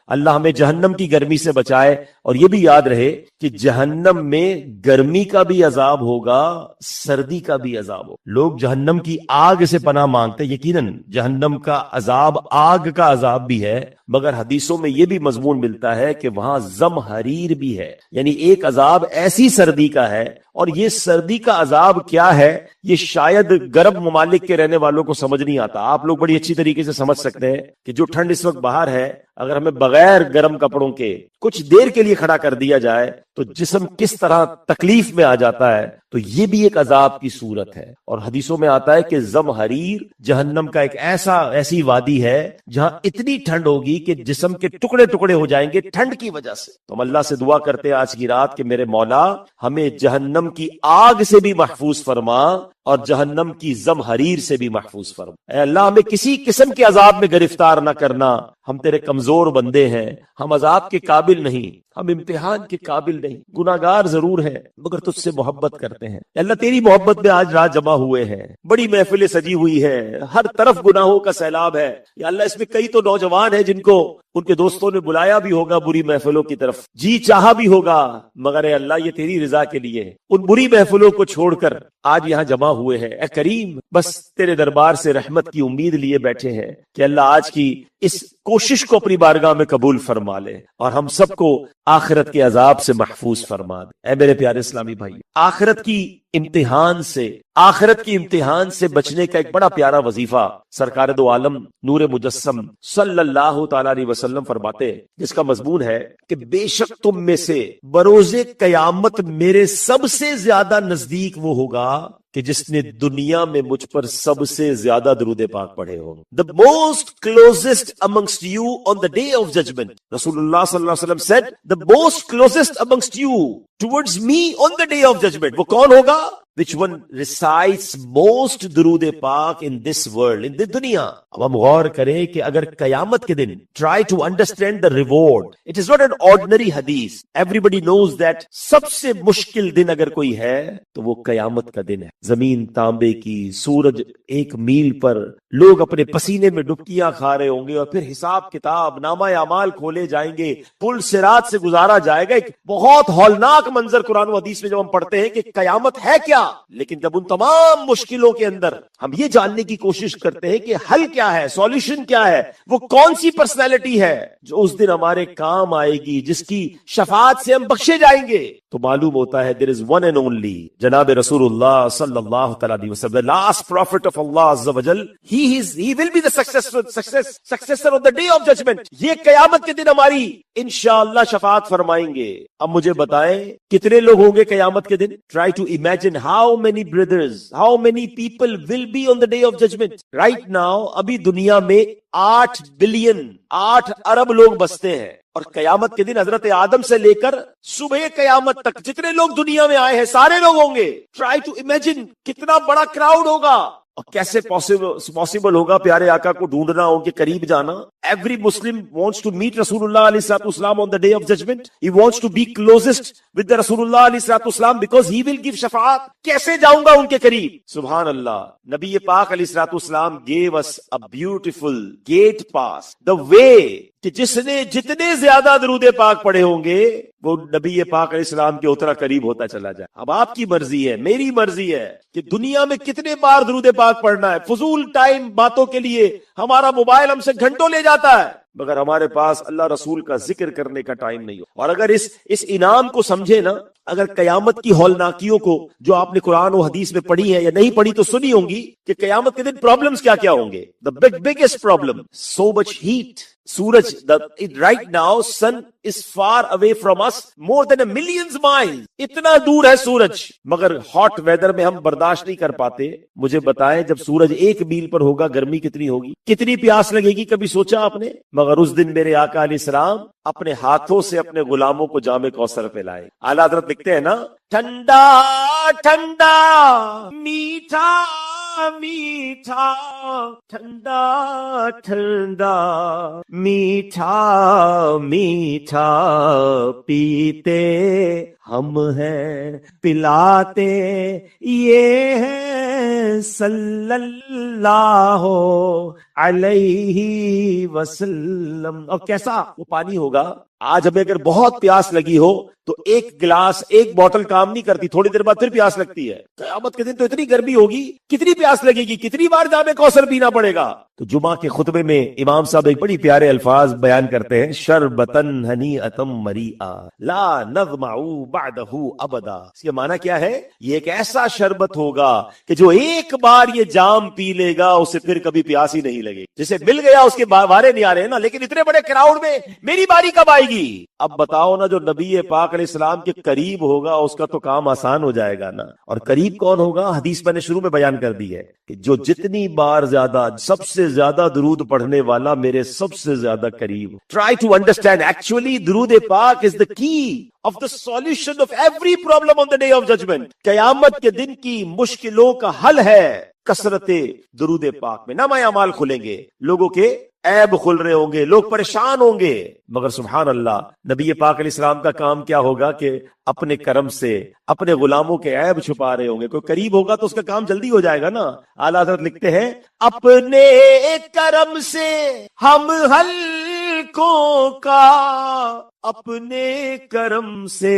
اللہ ہمیں جہنم کی گرمی سے بچائے. اور یہ بھی یاد رہے کہ جہنم میں گرمی کا بھی عذاب ہوگا, سردی کا بھی عذاب ہوگا. لوگ جہنم کی آگ سے پناہ مانگتے, یقیناً جہنم کا عذاب آگ کا عذاب بھی ہے, مگر حدیثوں میں یہ بھی مضمون ملتا ہے کہ وہاں زمہریر بھی ہے, یعنی ایک عذاب ایسی سردی کا ہے. اور یہ سردی کا عذاب کیا ہے یہ شاید گرم ممالک کے رہنے والوں کو سمجھ نہیں آتا. آپ لوگ بڑی اچھی طریقے سے سمجھ سکتے ہیں کہ جو ٹھنڈ اس وقت باہر ہے, اگر ہمیں بغیر گرم کپڑوں کے کچھ دیر کے لیے کھڑا کر دیا جائے تو جسم کس طرح تکلیف میں آ جاتا ہے. تو یہ بھی ایک عذاب کی صورت ہے. اور حدیثوں میں آتا ہے کہ زمہریر جہنم کا ایک ایسی وادی ہے جہاں اتنی ٹھنڈ ہوگی کہ جسم کے ٹکڑے ٹکڑے ہو جائیں گے ٹھنڈ کی وجہ سے. تو ہم اللہ سے دعا کرتے ہیں آج کی رات کہ میرے مولا ہمیں جہنم کی آگ سے بھی محفوظ فرما اور جہنم کی زمہریر سے بھی محفوظ فرما. اے اللہ ہمیں کسی قسم کے عذاب میں گرفتار نہ کرنا, ہم تیرے کمزور بندے ہیں, ہم عذاب کے قابل نہیں, ہم امتحان کے قابل نہیں, گناہگار ضرور ہیں مگر تجھ سے محبت کرتے ہیں. اللہ تیری محبت میں آج رات جمع ہوئے ہیں, بڑی محفلیں سجی ہوئی ہے, ہر طرف گناہوں کا سیلاب ہے. یا اللہ اس میں کئی تو نوجوان ہیں جن کو ان کے دوستوں نے بلایا بھی ہوگا بری محفلوں کی طرف, جی چاہا بھی ہوگا, مگر اے اللہ یہ تیری رضا کے لیے ان بری محفلوں کو چھوڑ کر آج یہاں جمع ہوئے ہیں. اے کریم بس تیرے دربار سے رحمت کی امید لیے بیٹھے ہیں کہ اللہ آج کی اس کوشش کو اپنی بارگاہ میں قبول فرما لے اور ہم سب کو آخرت کے عذاب سے محفوظ فرما دے. اے میرے پیارے اسلامی بھائی, آخرت کی امتحان سے بچنے کا ایک بڑا پیارا وظیفہ سرکار دو عالم نور مجسم صلی اللہ تعالی علیہ وسلم فرماتے, جس کا مضمون ہے کہ بے شک تم میں سے بروز قیامت میرے سب سے زیادہ نزدیک وہ ہوگا کہ جس نے دنیا میں مجھ پر سب سے زیادہ درود پاک پڑھے ہوں. The most closest amongst you on the day of judgment. رسول اللہ صلی اللہ علیہ وسلم said, the most closest amongst you towards me on the day of judgment. وہ کون ہوگا؟ Which one recites most درود پاک in this world, in this دنیا. اب ہم غور کریں کہ اگر قیامت کے دن try to understand the reward. It is not an ordinary hadith. Everybody knows that سب سے مشکل دن اگر کوئی ہے تو وہ قیامت کا دن ہے. زمین تانبے کی, سورج ایک میل پر, لوگ اپنے پسینے میں ڈبکیاں کھا رہے ہوں گے اور پھر حساب کتاب نامہ اعمال کھولے جائیں گے, پل صراط سے گزارا جائے گا. ایک بہت ہولناک منظر قرآن و حدیث میں جب ہم پڑھتے ہیں کہ قیامت ہے کیا, لیکن جب ان تمام مشکلوں کے اندر ہم یہ جاننے کی کوشش کرتے ہیں کہ حل کیا ہے, سولوشن کیا ہے, وہ کون سی پرسنالٹی ہے جو اس دن ہمارے کام آئے گی, جس کی شفاعت سے ہم بخشے جائیں گے, تو معلوم ہوتا ہے there is one and only جناب رسول اللہ صلی اللہ تعالی علیہ وسلم, the last prophet of Allah عز و جل. He will be the successor of the day of judgment. یہ قیامت کے دن ہماری انشاءاللہ شفاعت فرمائیں گے. اب مجھے بتائیں کتنے لوگ ہوں گے قیامت کے دن. Try to imagine how many brothers, how many people will be on the day of judgment. Right now ابھی دنیا میں 8 بلین 8 ارب لوگ بستے ہیں, اور قیامت کے دن حضرت آدم سے لے کر صبح قیامت تک جتنے لوگ دنیا میں آئے ہیں سارے لوگ ہوں گے. ٹرائی ٹو امیجن کتنا بڑا کراؤڈ ہوگا, اور کیسے پاسبل ہوگا پیارے آقا کو ڈھونڈنا, ان کے قریب جانا. Every Muslim wants to meet Rasulullah alayhi salatu wasalam on the day of judgment. He wants to be closest with the Rasulullah alayhi salatu wasalam because he will give shafaat. کیسے جاؤں گا ان کے قریب؟ سبحان اللہ. نبی پاک علیہ الصلوۃ والسلام gave us a beautiful gate pass, the way کہ جس نے جتنے زیادہ درود پاک پڑھے ہوں گے وہ نبی پاک علیہ السلام کے اتنا قریب ہوتا چلا جائے. اب آپ کی مرضی ہے, میری مرضی ہے کہ دنیا میں کتنے بار درود پاک پڑھنا ہے. فضول ٹائم باتوں کے لیے ہمارا موبائل ہم سے گھنٹوں لے جاتا ہے, مگر ہمارے پاس اللہ رسول کا ذکر کرنے کا ٹائم نہیں ہو. اور اگر اس انعام کو سمجھے نا, اگر قیامت کی ہولناکیوں کو جو آپ نے قرآن و حدیث میں پڑھی ہے یا نہیں پڑھی تو سنی ہوں گی کہ قیامت کے دن پرابلمز کیا کیا ہوں گے. the biggest problem, so much heat. سورج right now sun is far away from us more than a millions miles. اتنا دور ہے سورج, مگر ہاٹ ویدر میں ہم برداشت نہیں کر پاتے. مجھے بتائیں جب سورج 1 میل پر ہوگا گرمی کتنی ہوگی, کتنی پیاس لگے گی, کبھی سوچا آپ نے؟ مگر اس دن میرے آقا علیہ السلام اپنے ہاتھوں سے اپنے غلاموں کو جام کوثر پلائے. اعلیٰ حضرت لکھتے ہیں نا, ٹھنڈا ٹھنڈا میٹھا میٹھا, ٹھنڈا ٹھنڈا میٹھا میٹھا پیتے ہم ہیں, پلاتے یہ ہے صلی اللہ علیہ وسلم. اور کیسا وہ پانی ہوگا؟ آج ہمیں اگر بہت پیاس لگی ہو تو ایک گلاس ایک بوتل کام نہیں کرتی، تھوڑی دیر بعد پھر پیاس لگتی ہے. قیامت کے دن تو اتنی گرمی ہوگی، کتنی پیاس لگے گی، کتنی بار جام کوثر پینا پڑے گا. تو جمعہ کے خطبے میں امام صاحب ایک بڑی پیارے الفاظ بیان کرتے ہیں، شربتن ہنیئتم مریئا لا نظمع بعدہ ابدا. اس کا معنی کیا ہے؟ یہ ایک ایسا شربت ہوگا کہ جو ایک بار یہ جام پی لے گا اسے پھر کبھی پیاس ہی نہیں لگے. جسے مل گیا اس کے وارے نہیں آ رہے نا، لیکن اتنے بڑے کراؤڈ میں میری باری کب آئے گی؟ اب بتاؤ نا، جو نبی پاک علیہ السلام کے قریب ہوگا اس کا تو کام آسان ہو جائے گا نا. اور قریب کون ہوگا؟ حدیث میں نے شروع میں بیان کر دی ہے کہ جو جتنی بار زیادہ، سب سے زیادہ درود پڑھنے والا میرے سب سے زیادہ قریب. ٹرائی ٹو انڈرسٹینڈ، ایکچولی درود پاک از دا کی of the solution of every problem on the day of judgment. قیامت کے دن کی مشکلوں کا حل ہے کثرت درود پاک میں. نامہ اعمال کھلیں گے، لوگوں کے عیب کھل رہے ہوں گے، لوگ پریشان ہوں گے، مگر سبحان اللہ نبی پاک علیہ السلام کا کام کیا ہوگا کہ اپنے کرم سے اپنے غلاموں کے عیب چھپا رہے ہوں گے. کوئی قریب ہوگا تو اس کا کام جلدی ہو جائے گا نا. اعلیٰ حضرت لکھتے ہیں، اپنے کرم سے ہم ہلکوں کا، اپنے کرم سے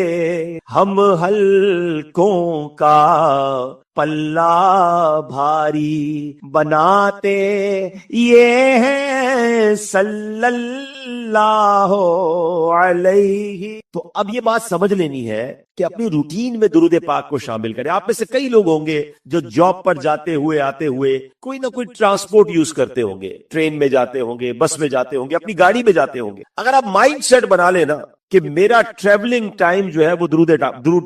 ہم ہلکوں کا پلہ بھاری بناتے یہ ہے صلی اللہ علیہ. تو اب یہ بات سمجھ لینی ہے کہ اپنی روٹین میں درود پاک کو شامل کریں. آپ میں سے کئی لوگ ہوں گے جو جاب پر جاتے ہوئے آتے ہوئے کوئی نہ کوئی ٹرانسپورٹ یوز کرتے ہوں گے، ٹرین میں جاتے ہوں گے، بس میں جاتے ہوں گے، اپنی گاڑی میں جاتے ہوں گے. اگر آپ مائنڈ سیٹ بنا لینا کہ میرا ٹریولنگ ٹائم جو ہے وہ درود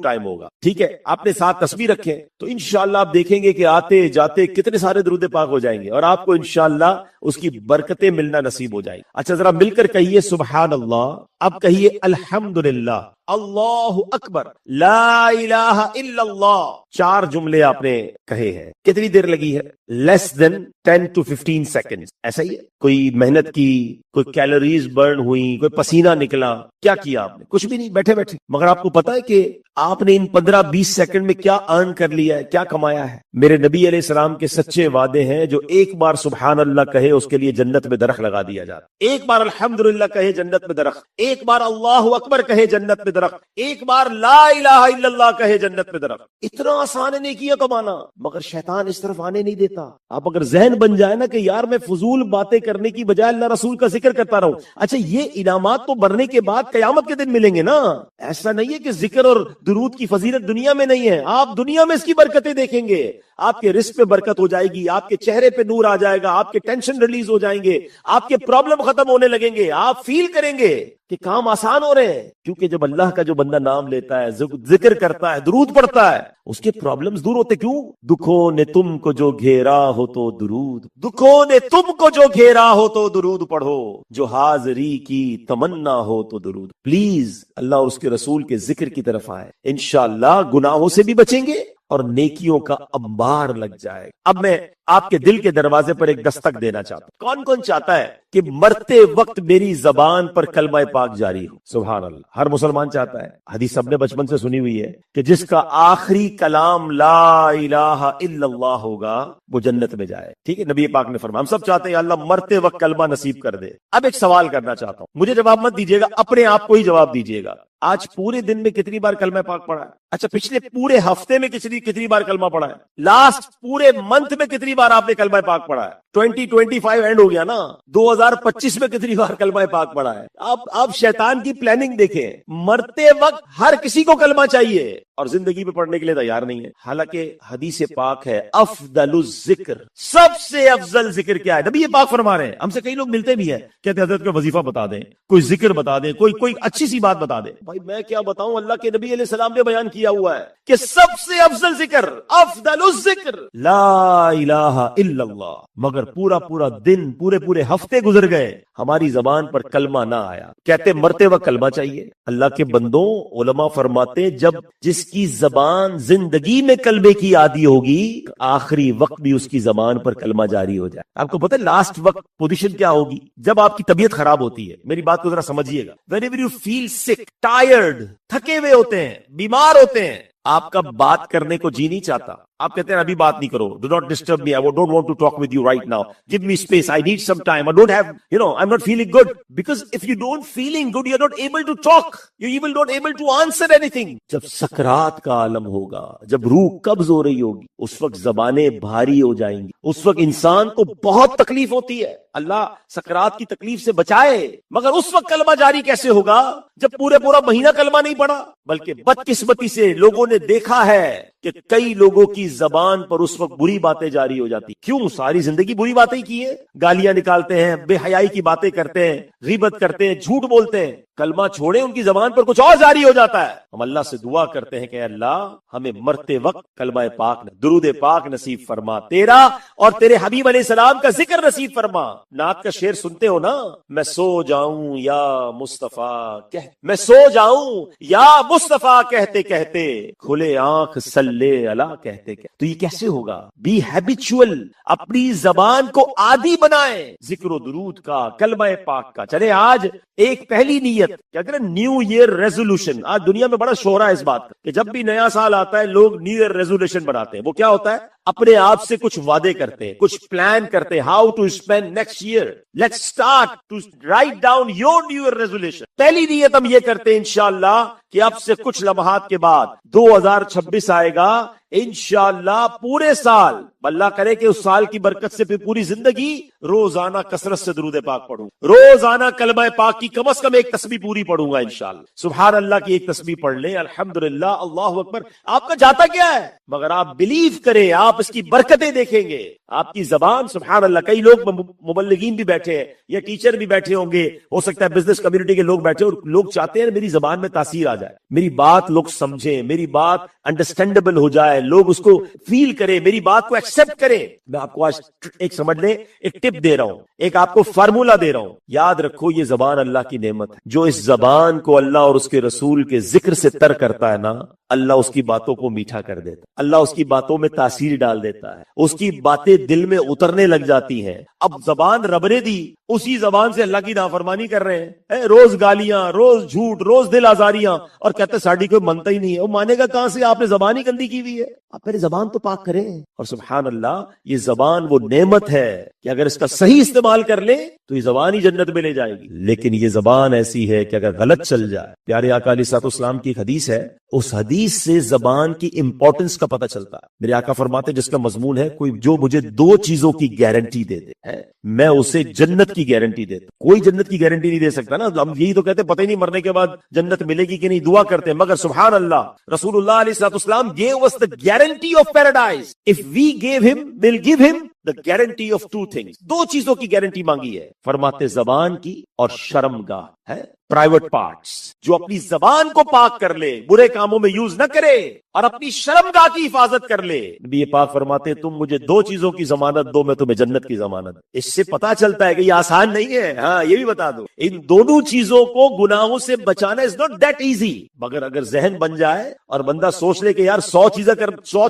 ٹائم ہوگا، ٹھیک ہے، آپ نے ساتھ تسبیح رکھیں، تو انشاءاللہ آپ دیکھیں گے کہ آتے جاتے کتنے سارے درود پاک ہو جائیں گے اور آپ کو انشاءاللہ اس کی برکتیں ملنا نصیب ہو جائیں. اچھا ذرا مل کر کہیے سبحان اللہ، اب کہیے الحمدللہ، اللہ اکبر، لا الہ الا اللہ. 4 جملے آپ نے کہے ہیں. کتنی دیر لگی ہے؟ لیس دین 10 to 15 سیکنڈ. ایسا ہی ہے؟ کوئی محنت کی، کوئی کیلوریز برن ہوئی، کوئی پسینہ نکلا، کیا کیا آپ نے؟ کچھ بھی نہیں، بیٹھے بیٹھے. مگر آپ کو پتا ہے کہ آپ نے ان 15-20 سیکنڈ میں کیا ارن کر لیا ہے، کیا کمایا ہے؟ میرے نبی علیہ السلام کے سچے وعدے ہیں، جو ایک بار سبحان اللہ کہے اس کے لیے جنت میں درخت لگا دیا جاتا. ایک بار الحمدللہ کہے جنت میں درخت، ایک بار اللہ اکبر کہے جنت میں درخت، ایک بار لا الہ الا اللہ کہے جنت میں درخت. اتنا آسان نہیں کیا کمانا، مگر شیطان اس طرف آنے نہیں دیتا. آپ اگر ذہن بن جائے نا کہ یار میں فضول باتیں کرنے کی بجائے اللہ رسول کا ذکر کرتا رہوں، اچھا یہ انعامات تو مرنے کے بعد قیامت کے دن ملیں گے نا. ایسا نہیں ہے کہ ذکر اور درود کی فضیلت دنیا میں نہیں ہے، آپ دنیا میں اس کی برکتیں دیکھیں گے. آپ کے رزق پہ برکت ہو جائے گی، آپ کے چہرے پہ نور آ جائے گا، آپ کے ٹینشن ریلیز ہو جائیں گے، آپ کے پرابلم ختم ہونے لگیں گے، آپ فیل کریں گے کہ کام آسان ہو رہے ہیں. کیونکہ جب اللہ کا جو بندہ نام لیتا ہے، ذکر کرتا ہے، درود پڑھتا ہے، اس کے پرابلمز دور ہوتے. کیوں؟ دکھوں نے تم کو جو گھیرا ہو تو درود، دکھوں نے تم کو جو گھیرا ہو تو درود پڑھو، جو حاضری کی تمنا ہو تو درود. پلیز اللہ اور اس کے رسول کے ذکر کی طرف آئے، انشاءاللہ گناہوں سے بھی بچیں گے اور نیکیوں کا انبار لگ جائے. اب میں آپ کے دل کے دروازے پر ایک دستک دینا چاہتا ہوں. کون کون چاہتا ہے کہ مرتے وقت میری زبان پر کلمہ پاک جاری ہو؟ سبحان اللہ، ہر مسلمان چاہتا ہے. حدیث سب نے بچپن سے سنی ہوئی ہے کہ جس کا آخری کلام لا الہ الا اللہ ہوگا وہ جنت میں جائے. ٹھیک ہے، نبی پاک نے فرمایا. ہم سب چاہتے ہیں اللہ مرتے وقت کلمہ نصیب کر دے. اب ایک سوال کرنا چاہتا ہوں، مجھے جواب مت دیجیے گا، اپنے آپ کو ہی جواب دیجیے گا. آج پورے دن میں کتنی بار کلمہ پاک پڑھا ہے؟ اچھا پچھلے پورے ہفتے میں کتنی بار کلمہ پڑھا ہے؟ لاسٹ پورے منتھ میں کتنی بار آپ نے کلمہ پاک پڑھا ہے؟ 2025 اینڈ ہو گیا نا، 2025 میں کتنی بار کلمہ پاک پڑھا ہے؟ آپ شیطان کی پلاننگ دیکھیں. مرتے وقت ہر کسی کو کلمہ چاہیے اور زندگی میں پڑھنے کے لیے تیار نہیں ہے. حالانکہ حدیث پاک ہے افضل الذکر، سب سے افضل ذکر کیا ہے؟ نبی پاک فرما رہے ہیں. ہم سے کئی لوگ ملتے بھی ہیں، کہتے ہیں حضرت کا وظیفہ بتا دیں، کوئی ذکر بتا دیں، کوئی اچھی سی بات بتا دیں. بھائی میں کیا بتاؤں، اللہ کے نبی علیہ السلام نے بیان کیا ہوا ہے کہ سب سے افضل ذکر، افضل الذکر لا الہ الا اللہ. مگر پورا دن، پورے ہفتے گزر گئے، ہماری زبان پر کلمہ نہ آیا. کہتے مرتے وقت کلمہ چاہیے. اللہ کے بندوں، علماء فرماتے جب جس کی زبان زندگی میں کلمے کی عادی ہوگی، آخری وقت بھی اس کی زبان پر کلمہ جاری ہو جائے. آپ کو پتہ ہے لاسٹ وقت پوزیشن کیا ہوگی؟ جب آپ کی طبیعت خراب ہوتی ہے. میری بات کو ذرا سمجھیے گا. whenever you feel sick, tired، تھکے ہوئے ہوتے ہیں، بیمار ہوتے ہیں، آپ کا بات کرنے کو جی نہیں چاہتا, آپ کہتے ہیں ابھی بات نہیں کرو, do not disturb me, I don't want to talk with you right now, give me space, I need some time, I don't have, I am not feeling good, because of you don't feeling good you are not able to talk, you even not able to answer اینی تھنگ. جب سکرات کا عالم ہوگا, جب روح قبض ہو رہی ہوگی, اس وقت زبانیں بھاری ہو جائیں گی, اس وقت انسان کو بہت تکلیف ہوتی ہے. اللہ سکرات کی تکلیف سے بچائے, مگر اس وقت کلمہ جاری کیسے ہوگا جب پورا مہینہ کلمہ نہیں پڑا. بلکہ بدقسمتی سے لوگوں نے دیکھا ہے کہ کئی لوگوں کی زبان پر اس وقت بری باتیں جاری ہو جاتی. کیوں؟ ساری زندگی بری باتیں کی ہیں, گالیاں نکالتے ہیں, بے حیائی کی باتیں کرتے ہیں, غیبت کرتے ہیں, جھوٹ بولتے ہیں. کلمہ چھوڑے ان کی زبان پر کچھ اور جاری ہو جاتا ہے. ہم اللہ سے دعا کرتے ہیں کہ اللہ ہمیں مرتے وقت کلمہ پاک, درود پاک نصیب فرما, تیرا اور تیرے حبیب علیہ السلام کا ذکر نصیب فرما. نعت کا شعر سنتے ہو نا, میں سو جاؤں یا مصطفیٰ میں سو جاؤں یا مصطفیٰ کہتے کہتے, کھلے آنکھ صلی اللہ کہتے کہتے. تو یہ کیسے ہوگا؟ بی ہیبیچول, اپنی زبان کو عادی بنائیں ذکر و درود کا, کلمہ پاک کا. چلے آج ایک پہلی نیت, کیا کہتے ہیں نیو ایئر ریزولوشن. آج دنیا میں بڑا شور ہے اس بات کا کہ جب بھی نیا سال آتا ہے لوگ نیو ایئر ریزولوشن بناتے ہیں. وہ کیا ہوتا ہے؟ اپنے آپ سے کچھ وعدے کرتے ہیں, کچھ پلان کرتے ہیں, how to spend next year. Let's start to write down your new year resolution. پہلی نیت ہم یہ کرتے ہیں انشاءاللہ کہ اب سے کچھ لمحات کے بعد 2026 آئے گا, انشاءاللہ پورے سال اللہ کرے کہ اس سال کی برکت سے پھر پوری زندگی روزانہ کثرت سے درود پاک پڑھوں, روزانہ کلمہ پاک کی کم از کم ایک تسبیح پوری پڑھوں گا انشاءاللہ. سبحان اللہ کی ایک تسبیح پڑھ لیں, الحمدللہ, اللہ اکبر. آپ کا جاتا کیا ہے؟ مگر آپ بلیو کریں, آپ اس کی برکتیں دیکھیں گے. آپ کی زبان, سبحان اللہ, کئی لوگ مبلغین بھی بیٹھے ہیں یا ٹیچر بھی بیٹھے ہوں گے, ہو سکتا ہے بزنس کمیونٹی کے لوگ بیٹھے, اور لوگ چاہتے ہیں میری زبان میں تاثیر آ جائے, میری بات لوگ سمجھیں, میری بات انڈرسٹینڈیبل ہو جائے, لوگ اس کو فیل کریں, میری بات کو ایکسپٹ کریں. میں آپ کو آج ایک سمجھ لیں, ایک ٹپ دے رہا ہوں, ایک آپ کو فارمولا دے رہا ہوں. یاد رکھو یہ زبان اللہ کی نعمت ہے. جو اس زبان کو اللہ اور اس کے رسول کے ذکر سے تر کرتا ہے نا, اللہ اس کی باتوں کو میٹھا کر دیتا, اللہ اس کی باتوں میں تاثیر ڈال دیتا ہے, اس کی باتیں دل میں اترنے لگ جاتی ہیں. اب زبان رب نے دی, اسی زبان سے اللہ کی نافرمانی کر رہے ہیں, روز گالیاں, روز جھوٹ, روز دل آزاریاں, اور کہتے ساڑی کوئی مانتا ہی نہیں ہے. وہ مانے گا کہاں سے؟ آپ نے زبان ہی گندی کی ہوئی ہے. آپ میری زبان تو پاک کریں. اور سبحان اللہ, یہ زبان وہ نعمت ہے کہ اگر اس کا صحیح استعمال کر لیں تو یہ زبان ہی جنت میں لے جائے گی. لیکن یہ زبان ایسی ہے کہ اگر غلط چل جائے, پیارے آقا علیہ الصلوۃ والسلام کی ایک حدیث ہے, اس حدیث سے زبان کی امپورٹنس کا پتہ چلتا ہے. میرے آقا فرماتے جس کا مضمون ہے, کوئی جو مجھے 2 چیزوں کی گارنٹی دے دے, میں اسے جنت کی گارنٹی دیتا. کوئی جنت کی گارنٹی نہیں دے سکتا نا, ہم یہی تو کہتے ہیں پتہ ہی نہیں مرنے کے بعد جنت ملے گی کہ نہیں, دعا کرتے ہیں. مگر سبحان اللہ, رسول اللہ علیہ الصلوۃ والسلام gave us the guarantee of paradise. If we gave him, we'll give him the guarantee of 2 things. 2 چیزوں کی گارنٹی مانگی ہے. فرماتے زبان کی اور شرمگاہ ہے, پرائیویٹ پارٹس. جو اپنی زبان کو پاک کر لے, برے کاموں میں یوز نہ کرے, اور اپنی شرمگاہ کی حفاظت کر لے. نبی پاک فرماتے تم مجھے 2 چیزوں کی ضمانت دو, میں تمہیں جنت کی ضمانت. اس سے پتا چلتا ہے کہ یہ آسان نہیں ہے. ہاں یہ بھی بتا دو, ان دونوں چیزوں کو گناہوں سے بچانا is not that easy. مگر اگر ذہن بن جائے اور بندہ سوچ لے کہ یار 100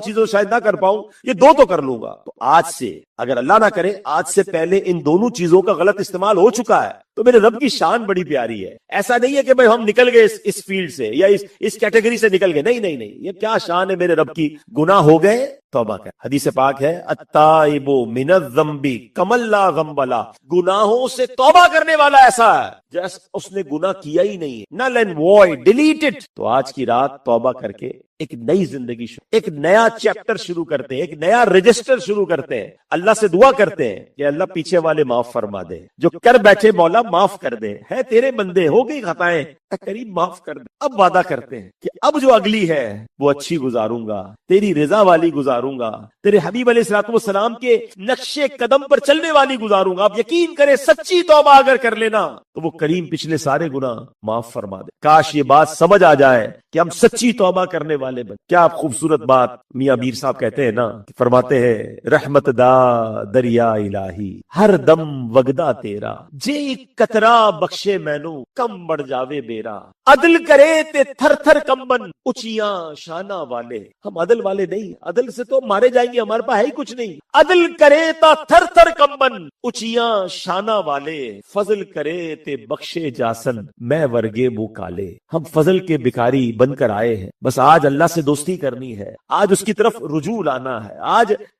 چیزیں شاید نہ کر پاؤں, یہ 2 تو کر لوں گا, تو آج سے, اگر اللہ نہ کرے آج سے پہلے ان دونوں چیزوں کا غلط استعمال ہو چکا ہے, تو میرے رب کی شان بڑی پیاری ہے. ایسا نہیں ہے کہ بھئی ہم نکل گئے اس فیلڈ سے یا اس کیٹیگری سے نکل گئے. نہیں, یہ کیا شان ہے میرے رب کی. گناہ ہو گئے, توبہ کر. حدیث پاک ہے, التائب من الذنب کمن لا ذنب له. گناہوں سے توبہ کرنے والا ایسا ہے جیسے اس نے گناہ کیا ہی نہیں ہے. Null and void, delete it. تو آج کی رات توبہ کر کے ایک نئی زندگی ایک نیا چیپٹر شروع کرتے ہیں, ایک نیا رجسٹر شروع کرتے ہیں. اللہ سے دعا کرتے ہیں کہ اللہ پیچھے والے معاف فرما دے, جو کر بیٹھے مولا معاف کر دے, ہے تیرے بندے, ہو گئی خطائیں, کریم معاف کر دے. اب وعدہ کرتے ہیں کہ اب جو اگلی ہے وہ اچھی گزاروں گا, تیری رضا والی گزاروں گا, تیرے حبیب علیہ الصلوۃ والسلام کے نقش قدم پر چلنے والی گزاروں گا. اب یقین کرے سچی توبہ اگر کر لینا تو وہ کریم پچھلے سارے گناہ معاف فرما دے. کاش یہ بات سمجھ آ جائے کہ ہم سچی توبہ کرنے والے بن. کیا خوبصورت بات میاں میر صاحب کہتے ہیں نا, فرماتے ہیں رحمت دا دریا الہی ہر دم وگدا تیرا, جے قطرہ بخشے مینو کم بڑھ جاوے بیرا. عدل کرے تے تھر تھر کمبن اچیاں شانہ والے. ہم عدل والے نہیں, عدل سے تو مارے جائیں گے, ہمارے پاس ہے ہی کچھ نہیں. عدل کرے تا تھر تھر کمبن, اچیاں شانہ والے, فضل کرے تے بخشے جاسن, میں ورگے بو کالے. ہم فضل کے بھکاری بن کر آئے ہیں, بس آج اللہ سے دوستی کرنی ہے, آج اس کی طرف رجوع لانا ہے,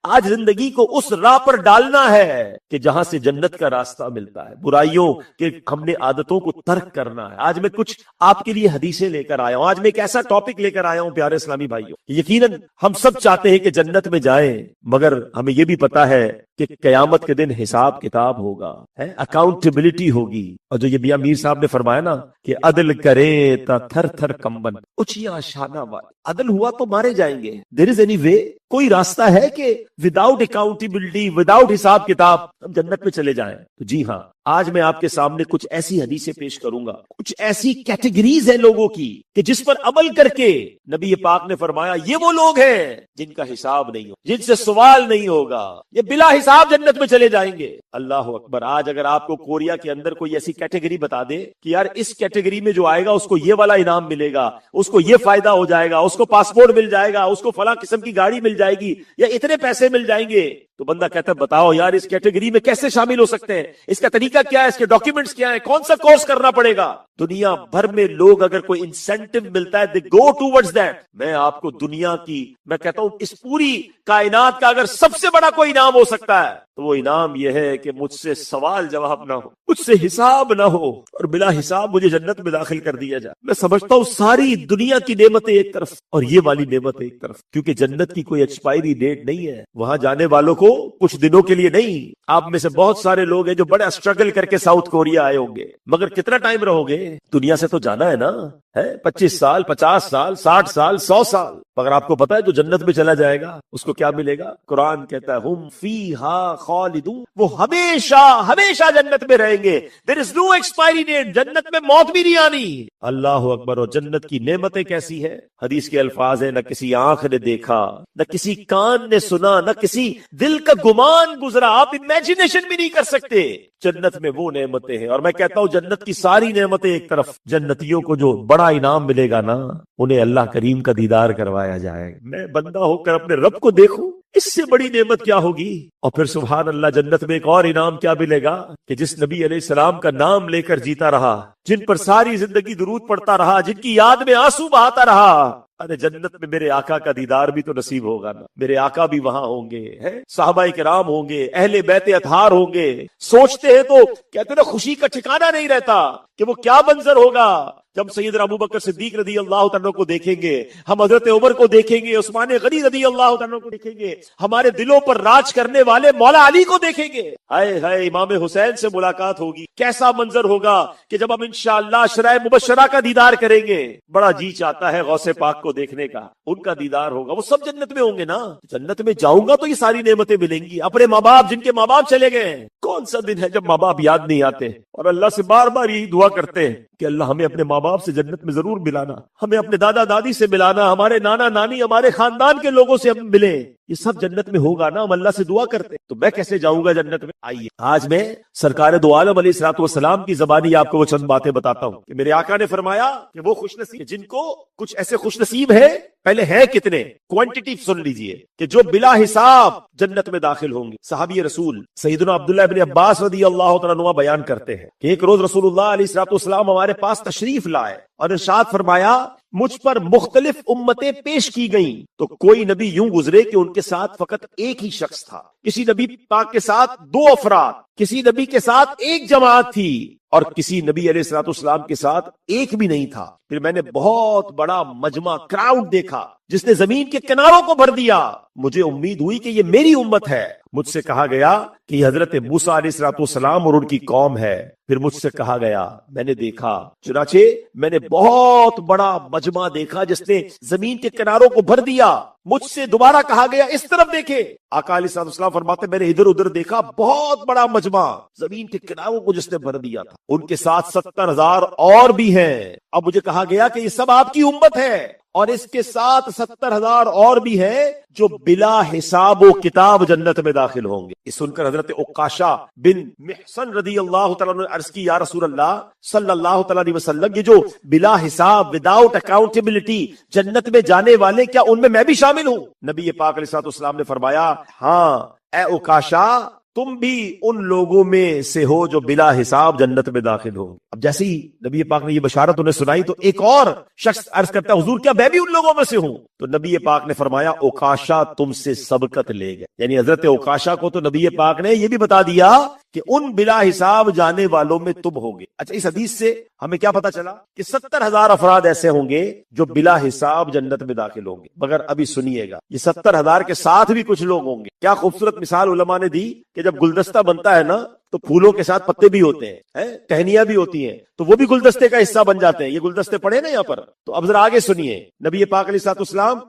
آج زندگی کو اس راہ پر ڈالنا ہے کہ جہاں سے جنت کا راستہ ملتا ہے. برائیوں کے ہم نے عادتوں کو ترک کرنا ہے. آج میں کچھ آپ کے لیے حدیثیں لے کر آیا ہوں, آج میں ایک ایسا ٹاپک لے کر آیا ہوں پیارے اسلامی بھائیوں. یقیناً ہم سب چاہتے ہیں کہ جنت میں جائیں, مگر ہمیں یہ بھی پتا ہے کہ قیامت کے دن حساب کتاب ہوگا, اکاؤنٹیبلٹی ہوگی. اور جو یہ میاں میر صاحب نے فرمایا نا کہ عدل کرے تا تھر تھر کمبن, اچیاں شانہ والے, عدل ہوا تو مارے جائیں گے. دیر از اینی وے, کوئی راستہ ہے کہ وداؤٹ اکاؤنٹیبلٹی, وداؤٹ حساب کتاب ہم جنت میں چلے جائیں؟ تو جی ہاں, آج میں آپ کے سامنے کچھ ایسی حدیثیں پیش کروں گا, کچھ ایسی کیٹیگریز ہیں لوگوں کی کہ جس پر عمل کر کے نبی پاک نے فرمایا یہ وہ لوگ ہیں جن کا حساب نہیں ہو, جن سے سوال نہیں ہوگا, یہ بلا حساب جنت میں چلے جائیں گے. اللہ اکبر. آج اگر آپ کو کوریا کے اندر کوئی ایسی کیٹیگری بتا دے کہ یار اس کیٹیگری میں جو آئے گا اس کو یہ والا انعام ملے گا, اس کو یہ فائدہ ہو جائے گا, اس کو پاسپورٹ مل جائے گا, اس کو فلاں قسم کی گاڑی مل جائے گی, یا اتنے پیسے مل جائیں گے, تو بندہ کہتا ہے بتاؤ یار اس کیٹیگری میں کیسے شامل ہو سکتے ہیں, اس کا طریقہ کیا ہے, اس کے ڈاکیومنٹس کیا ہیں, کون سا کورس کرنا پڑے گا. دنیا بھر میں لوگ اگر کوئی انسینٹو ملتا ہے, they go towards that. میں آپ کو دنیا کی, میں کہتا ہوں اس پوری کائنات کا اگر سب سے بڑا کوئی انعام ہو سکتا ہے تو وہ انعام یہ ہے کہ مجھ سے سوال جواب نہ ہو, مجھ سے حساب نہ ہو, اور بلا حساب مجھے جنت میں داخل کر دیا جائے. میں سمجھتا ہوں ساری دنیا کی نعمتیں ایک طرف اور یہ والی نعمت ایک طرف, کیونکہ جنت کی کوئی ایکسپائری ڈیٹ نہیں ہے. وہاں جانے والوں کو کچھ دنوں کے لیے نہیں. آپ میں سے بہت سارے لوگ ہیں جو بڑا اسٹرگل کر کے ساؤتھ کوریا آئے ہوں گے, مگر کتنا ٹائم رہو گے؟ دنیا سے تو جانا ہے نا, ہے 25 سال, 50 سال, 60 سال, 100 سال. مگر آپ کو پتا ہے جو جنت میں چلا جائے گا اس کو کیا ملے گا؟ قرآن کہتا ہے ہم فیہا خالدون, وہ ہمیشہ ہمیشہ جنت میں رہیں گے. دیر از نو ایکسپائری ڈیٹ, جنت میں موت بھی نہیں آنی. اللہ اکبر. اور جنت کی نعمتیں کیسی ہے؟ حدیث کے الفاظ ہیں, نہ کسی آنکھ نے دیکھا, نہ کسی کان نے سنا, نہ کسی دل کا گمان گزرا, آپ امیجنیشن بھی نہیں کر سکتے. جنت میں وہ نعمتیں ہیں, اور میں کہتا ہوں جنت کی ساری نعمتیں ایک طرف, جنتیوں کو جو بڑا انعام ملے گا نا, انہیں اللہ کریم کا دیدار کروایا جائے گا. میں بندہ ہو کر اپنے رب کو دیکھوں, اس سے بڑی نعمت کیا ہوگی؟ اور پھر سبحان اللہ, جنت میں ایک اور انعام کیا ملے گا کہ جس نبی علیہ السلام کا نام لے کر جیتا رہا, جن پر ساری زندگی درود پڑتا رہا, جن کی یاد میں آنسو بہاتا رہا, ارے جنت میں میرے آقا کا دیدار بھی تو نصیب ہوگا نا. میرے آقا بھی وہاں ہوں گے, صحابہ کرام ہوں گے, اہل بیت اطہار ہوں گے. سوچتے ہیں تو کہتے ہیں خوشی کا ٹھکانہ نہیں رہتا کہ وہ کیا منظر ہوگا جب سیدنا ابو بکر صدیق رضی اللہ تعالیٰ کو دیکھیں گے, ہم حضرت عمر کو دیکھیں گے, عثمان غنی رضی اللہ تعالیٰ کو دیکھیں گے, ہمارے دلوں پر راج کرنے والے مولا علی کو دیکھیں گے. ہائے ہائے, امام حسین سے ملاقات ہوگی, کیسا منظر ہوگا کہ جب ہم انشاءاللہ عشرہ مبشرہ کا دیدار کریں گے. بڑا جی چاہتا ہے غوث پاک کو دیکھنے کا, ان کا دیدار ہوگا. وہ سب جنت میں ہوں گے نا. جنت میں جاؤں گا تو یہ ساری نعمتیں ملیں گی. اپنے ماں باپ, جن کے ماں باپ چلے گئے, کون سا دن ہے جب ماں باپ یاد نہیں آتے, اور اللہ سے بار بار یہی دعا کرتے ہیں کہ اللہ ہمیں اپنے ماں باپ سے جنت میں ضرور ملانا, ہمیں اپنے دادا دادی سے ملانا, ہمارے نانا نانی, ہمارے خاندان کے لوگوں سے ہم ملیں. یہ سب جنت میں ہوگا نا, ہم اللہ سے دعا کرتے. تو میں کیسے جاؤں گا جنت میں؟ آئیے آج میں سرکار دو عالم علیہ الصلوۃ والسلام کی زبانی آپ کو وہ چند باتیں بتاتا ہوں کہ میرے آقا نے فرمایا کہ وہ خوش نصیب جن کو, کچھ ایسے خوش نصیب ہے, پہلے ہیں کتنے, کوانٹیٹی سن لیجئے, کہ جو بلا حساب جنت میں داخل ہوں گے. صحابی رسول سیدنا عبداللہ ابن عباس رضی اللہ تعالیٰ عنہ بیان کرتے ہیں کہ ایک روز رسول اللہ علیہ الصلوۃ والسلام ہمارے پاس تشریف لائے اور ارشاد فرمایا مجھ پر مختلف امتیں پیش کی گئیں, تو کوئی نبی یوں گزرے کہ ان کے ساتھ فقط ایک ہی شخص تھا, کسی نبی پاک کے ساتھ 2 افراد, کسی نبی کے ساتھ ایک جماعت تھی, اور کسی نبی علیہ الصلوۃ والسلام کے ساتھ ایک بھی نہیں تھا. پھر میں نے بہت بڑا مجمع, کراؤڈ دیکھا جس نے زمین کے کناروں کو بھر دیا. مجھے امید ہوئی کہ یہ میری امت ہے. مجھ سے کہا گیا کہ یہ حضرت موسیٰ علیہ الصلوۃ والسلام اور ان کی قوم ہے. پھر مجھ سے کہا گیا, میں نے دیکھا, چنانچہ میں نے بہت بڑا مجمع دیکھا جس نے زمین کے کناروں کو بھر دیا. مجھ سے دوبارہ کہا گیا اس طرف دیکھے. آقا علیہ الصلوۃ والسلام فرماتے میں نے ادھر ادھر دیکھا, بہت بڑا مجمع زمین کے کناروں کو جس نے بھر دیا تھا. ان کے ساتھ 70,000 اور بھی ہیں. اب مجھے کہا گیا کہ یہ سب آپ کی امت ہے. اور اس کے ساتھ 70,000 اور بھی ہیں جو بلا حساب و کتاب جنت میں داخل ہوں گے۔ اس سن کر حضرت عکاشہ بن محصن رضی اللہ تعالیٰ نے عرض کی، یا رسول اللہ صلی اللہ تعالیٰ علیہ وسلم، یہ جو بلا حساب وداؤٹ اکاؤنٹیبلٹی جنت میں جانے والے، کیا ان میں بھی شامل ہوں؟ نبی پاک علیہ الصلوۃ والسلام نے فرمایا، ہاں اے عکاشہ، تم بھی ان لوگوں میں سے ہو جو بلا حساب جنت میں داخل ہو۔ اب جیسے ہی نبی پاک نے یہ بشارت انہیں سنائی تو ایک اور شخص عرض کرتا ہے، حضور کیا میں بھی ان لوگوں میں سے ہوں؟ تو نبی پاک نے فرمایا، عکاشہ تم سے سبقت لے گئے، یعنی حضرت عکاشہ کو تو نبی پاک نے یہ بھی بتا دیا کہ ان بلا حساب جانے والوں میں تم ہوگے۔ اچھا، اس حدیث سے ہمیں کیا پتا چلا کہ 70,000 افراد ایسے ہوں گے جو بلا حساب جنت میں داخل ہوں گے، مگر ابھی سنیے گا، یہ 70,000 کے ساتھ بھی کچھ لوگ ہوں گے۔ کیا خوبصورت مثال علماء نے دی کہ جب گلدستہ بنتا ہے نا تو پھولوں کے ساتھ پتے بھی ہوتے ہیں، ٹہنیاں بھی ہوتی ہیں، تو وہ بھی گلدستے کا حصہ بن جاتے ہیں۔ یہ گلدستے پڑے نا یہاں پر، تو اب ذرا آگے سنیے، نبی پاک علیہ الصلوۃ والسلام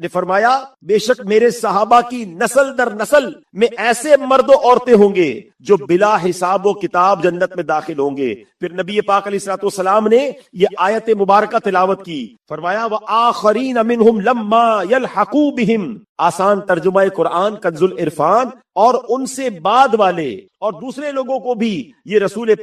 نے فرمایا، بے شک میرے صحابہ کی نسل در نسل میں ایسے مرد و عورتیں ہوں گے جو بلا حساب و کتاب جنت میں داخل ہوں گے۔ پھر نبی پاک علیہ الصلوۃ والسلام نے یہ آیت مبارکہ تلاوت کی، فرمایا وآخرین منہم لما یلحقوا بہم، آسان ترجمہ قرآن کنز العرفان، اور ان سے بعد والے اور دوسرے لوگوں کو بھی یہ رسول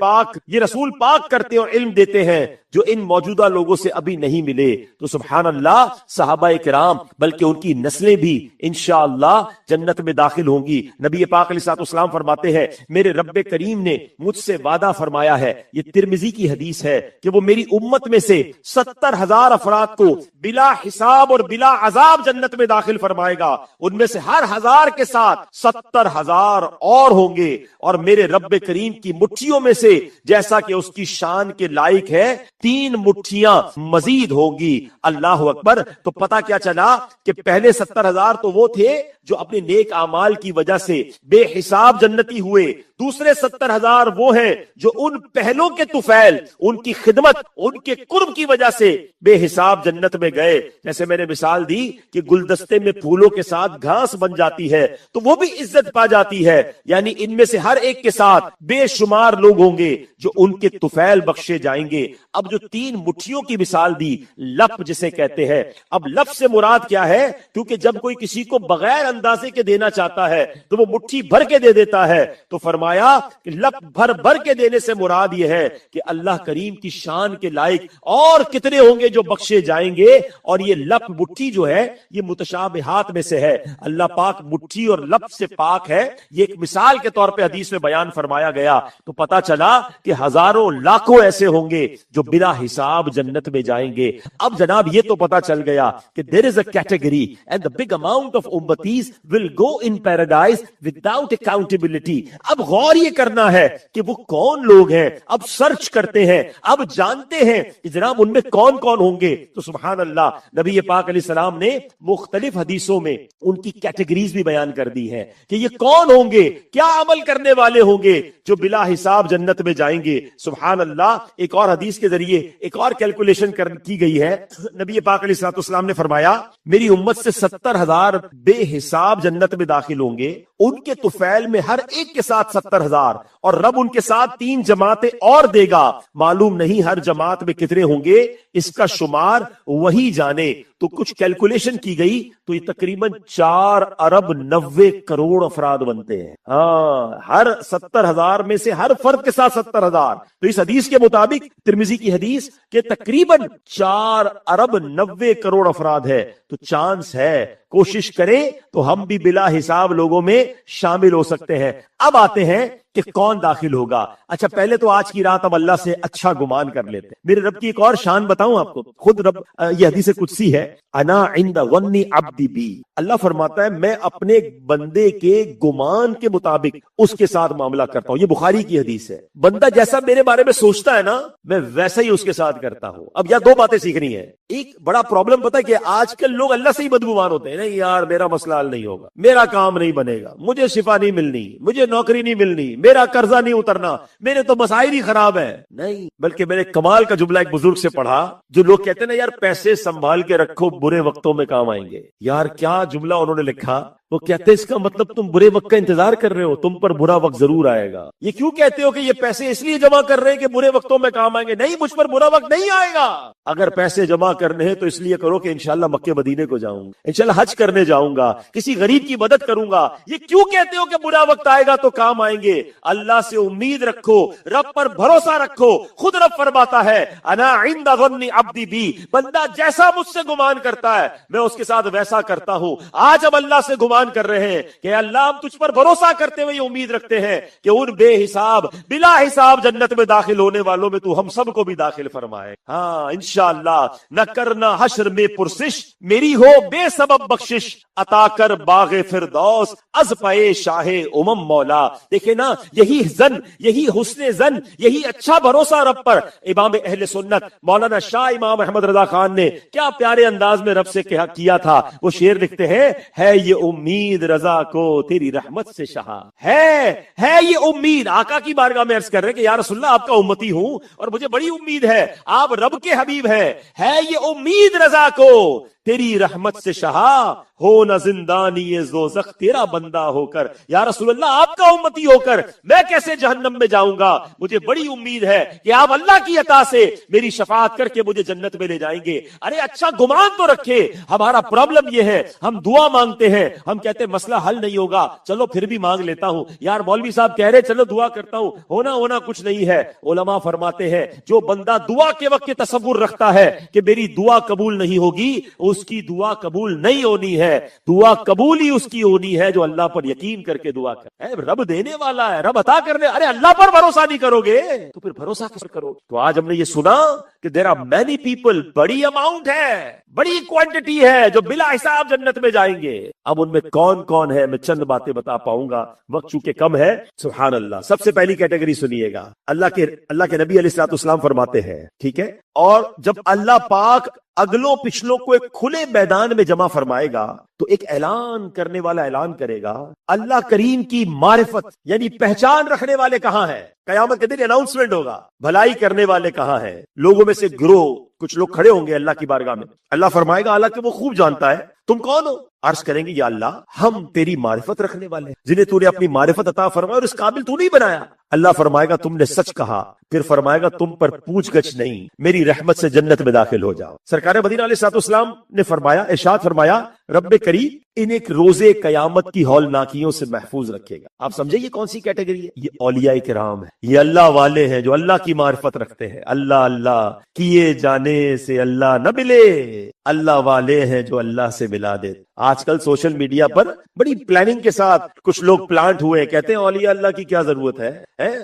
پاک کرتے اور علم دیتے ہیں جو ان موجودہ لوگوں سے ابھی نہیں ملے۔ تو سبحان اللہ، صحابہ کرام بلکہ ان کی نسلیں بھی انشاءاللہ جنت میں داخل ہوں گی۔ نبی پاک علیہ الصلوۃ والسلام فرماتے ہیں، میرے رب کریم نے مجھ سے وعدہ فرمایا ہے، یہ ترمذی کی حدیث ہے، کہ وہ میری امت میں سے 70,000 افراد کو بلا حساب اور بلا عذاب جنت میں داخل فرمائے گا۔ ان میں سے ہر 1000 کے ساتھ 70,000 اور ہوں گے، اور میرے رب کریم کی مٹھیوں میں سے جیسا کہ اس کی شان کے لائق ہے 3 مٹھیاں مزید ہوں گی۔ اللہ اکبر۔ تو پتا کیا چلا کہ پہلے 70,000 تو وہ تھے جو اپنے نیک اعمال کی وجہ سے بے حساب جنتی ہوئے، دوسرے 70,000 وہ ہیں جو ان پہلوں کے طفیل، ان کی خدمت، ان کے قرب کی وجہ سے بے حساب جنت میں گئے۔ جیسے میں نے مثال دی کہ گلدستے میں پھولوں کے ساتھ گھاس بن جاتی ہے تو وہ بھی عزت پا جاتی ہے، یعنی ان میں سے ہر ایک کے ساتھ بے شمار لوگ ہوں گے جو ان کے طفیل بخشے جائیں گے۔ اب جو 3 مٹھیوں کی مثال دی، لپ جسے کہتے ہیں، اب لپ سے مراد کیا ہے؟ کیونکہ جب کوئی کسی کو بغیر اندازے کے دینا چاہتا ہے تو وہ مٹھی بھر کے دے دیتا ہے، تو فرمایا کہ لپ بھر بھر کے دینے سے مراد یہ ہے کہ اللہ کریم کی شان کے لائق اور کتنے ہوں گے جو بخشے جائیں گے۔ اور یہ لپ مٹھی جو ہے یہ متشابہات میں سے ہے، اللہ پاک مٹھی اور لپ سے پاک ہے، یہ ایک مثال کے طور پہ حدیث میں بیان فرمایا گیا۔ تو پتا چلا کہ ہزاروں لاکھوں ایسے ہوں گے جو بلا حساب جنت میں جائیں گے۔ اب جناب یہ تو پتا چل گیا کہ there is a category and the big amount of ummatis will go in paradise without accountability۔ اب غور یہ کرنا ہے کہ وہ کون لوگ ہیں، اب سرچ کرتے ہیں، اب جانتے ہیں کہ جناب ان میں کون کون ہوں گے۔ تو سبحان اللہ، نبی پاک علیہ السلام نے مختلف حدیثوں میں ان کی کیٹیگریز بھی بیان کر دی ہے کہ یہ کون ہوں گے، کیا عمل کرنے والے ہوں گے جو بلا حساب جنت میں جائیں گے۔ سبحان اللہ، ایک اور حدیث کے ذریعے ایک اور کیلکولیشن کی گئی ہے۔ نبی پاک علیہ الصلوۃ والسلام نے فرمایا، میری امت سے 70,000 بے حساب جنت میں داخل ہوں گے، ان کے طفیل میں ہر ایک کے ساتھ 70,000، اور رب ان کے ساتھ 3 جماعتیں اور دے گا، معلوم نہیں ہر جماعت میں کتنے ہوں گے، اس کا شمار وہی جانے۔ تو کچھ کیلکولیشن کی گئی تو یہ تقریباً 4 ارب 90 کروڑ افراد بنتے ہیں۔ ہاں، ہر 70,000 میں سے ہر فرد کے ساتھ 70,000۔ تو اس حدیث کے مطابق، ترمذی کی حدیث، کہ تقریباً 4 ارب 90 کروڑ افراد ہے۔ تو چانس ہے، کوشش کریں تو ہم بھی بلا حساب لوگوں میں شامل ہو سکتے ہیں۔ اب آتے ہیں کہ کون داخل ہوگا۔ اچھا، پہلے تو آج کی رات ہم اللہ سے اچھا گمان کر لیتے ہیں۔ میرے رب کی ایک اور شان بتاؤں آپ کو، خود رب، یہ حدیث قدسی ہے، انا عند ظن عبدی بی، اللہ فرماتا ہے میں اپنے بندے کے گمان کے مطابق اس کے ساتھ معاملہ کرتا ہوں۔ یہ بخاری کی حدیث ہے، بندہ جیسا میرے بارے میں سوچتا ہے نا، میں ویسا ہی اس کے ساتھ کرتا ہوں۔ اب یہاں 2 باتیں سیکھنی ہے۔ ایک بڑا پرابلم پتا ہے کہ آج کل لوگ اللہ سے ہی بدگمان ہوتے ہیں، نہیں یار میرا مسئلہ حل نہیں ہوگا، میرا کام نہیں بنے گا، مجھے شفا نہیں ملنی، مجھے نوکری نہیں ملنی، میرا قرضہ نہیں اترنا، میرے تو مسائل ہی خراب ہے۔ نہیں، بلکہ میں نے کمال کا جملہ ایک بزرگ سے پڑھا، جو لوگ کہتے ہیں نا یار پیسے سنبھال کے رکھو برے وقتوں میں کام آئیں گے، یار کیا جملہ انہوں نے لکھا، وہ کہتے ہیں اس کا مطلب تم برے وقت کا انتظار کر رہے ہو, تم پر برا وقت ضرور آئے گا. یہ کیوں کہتے ہو کہ یہ پیسے اس لیے جمع کر رہے ہیں کہ برے وقتوں میں کام آئیں گے؟ نہیں, مجھ پر برا وقت نہیں آئے گا. اگر پیسے جمع کرنے ہیں تو اس لیے کرو کہ انشاءاللہ مکے مدینے کو جاؤں گا, انشاءاللہ حج کرنے جاؤں گا, کسی غریب کی مدد کروں گا. یہ کیوں کہتے ہو کہ برا وقت آئے گا تو کام آئیں گے؟ اللہ سے امید رکھو, رب پر بھروسہ رکھو. خود رب فرماتا ہے انا عند ظن عبدی بی, بندہ جیسا مجھ سے گمان کرتا ہے میں اس کے ساتھ ویسا کرتا ہوں. آج ہم اللہ سے گمان کر رہے ہیں کہ اللہ ہم تجھ پر بھروسہ کرتے ہوئے یہ امید رکھتے ہیں کہ ان بے حساب بلا حساب جنت میں داخل ہونے والوں میں تو ہم سب کو بھی داخل فرمائے. ہاں انشاءاللہ. نہ کرنا حشر میں پرسش, میری ہو بے سبب بخشش, عطا کر باغ فردوس از پائے شاہ امم مولا. دیکھیں نا, یہی زن, یہی حسن زن, یہی اچھا بھروسہ رب پر امام اہل سنت مولانا شاہ امام احمد رضا خان نے کیا پیارے انداز میں رب سے کیا تھا. وہ شعر لکھتے ہیں, ہے یہ امید رضا کو تیری رحمت سے شہا, ہے یہ امید. آقا کی بارگاہ میں عرض کر رہے کہ یا رسول اللہ آپ کا امتی ہوں اور مجھے بڑی امید ہے, آپ رب کے حبیب ہے یہ امید رضا کو تیری رحمت سے شہا, ہو نہ زندانی دوزخ تیرا بندہ ہو کر. یا رسول اللہ آپ کا امتی ہو کر میں کیسے جہنم میں جاؤں گا؟ مجھے بڑی امید ہے کہ آپ اللہ کی عطا سے میری شفاعت کر کے مجھے جنت میں لے جائیں گے. ارے اچھا گمان تو رکھے. ہمارا پرابلم یہ ہے, ہم دعا مانگتے ہیں, ہم کہتے ہیں مسئلہ حل نہیں ہوگا, چلو پھر بھی مانگ لیتا ہوں. یار مولوی صاحب کہہ رہے چلو دعا کرتا ہوں, ہونا کچھ نہیں ہے. علماء فرماتے ہیں جو بندہ دعا کے وقت یہ تصور رکھتا ہے کہ میری دعا قبول نہیں ہوگی, اس کی دعا قبول نہیں ہونی ہے. دعا قبول ہی اس کی ہونی ہے جو اللہ پر یقین کر کے دعا کرے. رب دینے والا ہے, رب عطا کرنے. ارے اللہ پر بھروسہ نہیں کرو گے تو پھر بھروسہ کس پر کرو؟ تو آج ہم نے یہ سنا کہ دیر آر مینی پیپل, بڑی اماؤنٹ ہے, بڑی کوانٹٹی ہے جو بلا حساب جنت میں جائیں گے. اب ان میں کون کون ہے میں چند باتیں بتا پاؤں گا, وقت چونکہ کم ہے. سبحان اللہ. سب سے پہلی کیٹیگری سنیے گا. اللہ کے نبی علیہ الصلوۃ والسلام فرماتے ہیں, ٹھیک ہے, اور جب اللہ پاک اگلوں پچھلوں کو ایک کھلے میدان میں جمع فرمائے گا تو ایک اعلان کرنے والا اعلان کرے گا, اللہ کریم کی معرفت یعنی پہچان رکھنے والے کہاں ہیں. قیامت کے دن اناؤنسمنٹ ہوگا, بھلائی کرنے والے کہاں ہیں. لوگوں میں سے گروہ کچھ لوگ کھڑے ہوں گے اللہ کی بارگاہ میں. اللہ فرمائے گا اللہ کہ وہ خوب جانتا ہے تم کون ہو. عرض کریں گے یا اللہ ہم تیری معرفت رکھنے والے ہیں, جنہیں تو نے اپنی معرفت عطا فرمایا اور اس قابل تو نہیں بنایا. اللہ فرمائے گا تم نے سچ کہا. پھر فرمائے گا تم پر پوچھ گچھ نہیں, میری رحمت سے جنت میں داخل ہو جاؤ. سرکار مدینہ علیہ الصلوۃ والسلام نے فرمایا, ارشاد فرمایا, رب کریم ان ایک روزے قیامت کی ہولناکیوں سے محفوظ رکھے گا. آپ سمجھے یہ کون سی کیٹیگری ہے؟ یہ اولیاء کرام ہے, یہ اللہ والے ہیں جو اللہ کی معرفت رکھتے ہیں. اللہ کیے جانے سے اللہ نہ ملے, اللہ والے ہیں جو اللہ سے ملا دے. آج کل سوشل میڈیا پر بڑی پلاننگ کے ساتھ کچھ لوگ پلانٹ ہوئے, کہتے ہیں اولیاء اللہ کی کیا ضرورت ہے,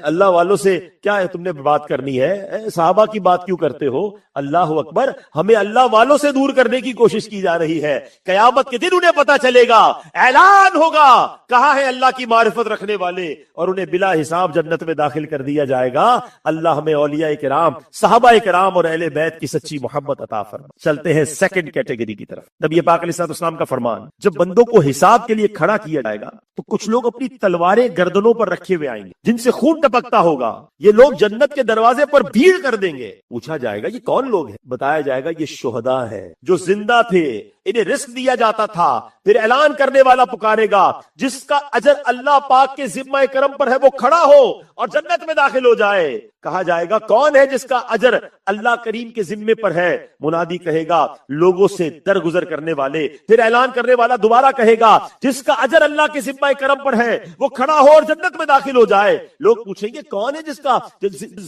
اللہ والوں سے کیا ہے تم نے بات کرنی ہے, صحابہ کی بات کیوں کرتے ہو. اللہ اکبر. ہمیں اللہ والوں سے دور کرنے کی کوشش کی جا رہی ہے. قیامت کے دن انہیں پتا چلے گا, اعلان ہوگا کہاں ہے اللہ کی معرفت رکھنے والے, اور انہیں بلا حساب جنت میں داخل کر دیا جائے گا. اللہ ہمیں اولیاء کرام, صحابہ کرام اور اہل بیت کی سچی محبت عطا فرمائے. چلتے ہیں سیکنڈ کیٹیگری کی طرف. نبی پاک علیہ الصلوۃ والسلام کا فرمان, جب بندوں کو حساب کے لیے کھڑا کیا جائے گا تو کچھ لوگ اپنی تلواریں گردنوں پر رکھے ہوئے آئیں گے جن سے خون ٹپکتا ہوگا. یہ لوگ جنت کے دروازے پر بھیڑ کر دیں گے. پوچھا جائے گا یہ کون لوگ ہیں؟ بتایا جائے گا یہ شہداء ہیں جو زندہ تھے, انہیں رزق دیا جاتا تھا. پھر اعلان کرنے والا پکارے گا جس کا اجر اللہ پاک کے ذمہ کرم پر ہے وہ کھڑا ہو اور جنت میں داخل ہو جائے. کہا جائے گا کون ہے جس کا اجر اللہ کریم کے ذمے پر ہے؟ منادی کہے گا لوگوں سے درگزر کرنے والے. پھر اعلان کرنے والا دوبارہ کہے گا جس کا اجر اللہ کے ذمہ کرم پر ہے وہ کھڑا ہو اور جنت میں داخل ہو جائے. لوگ پوچھیں گے کون ہے جس کا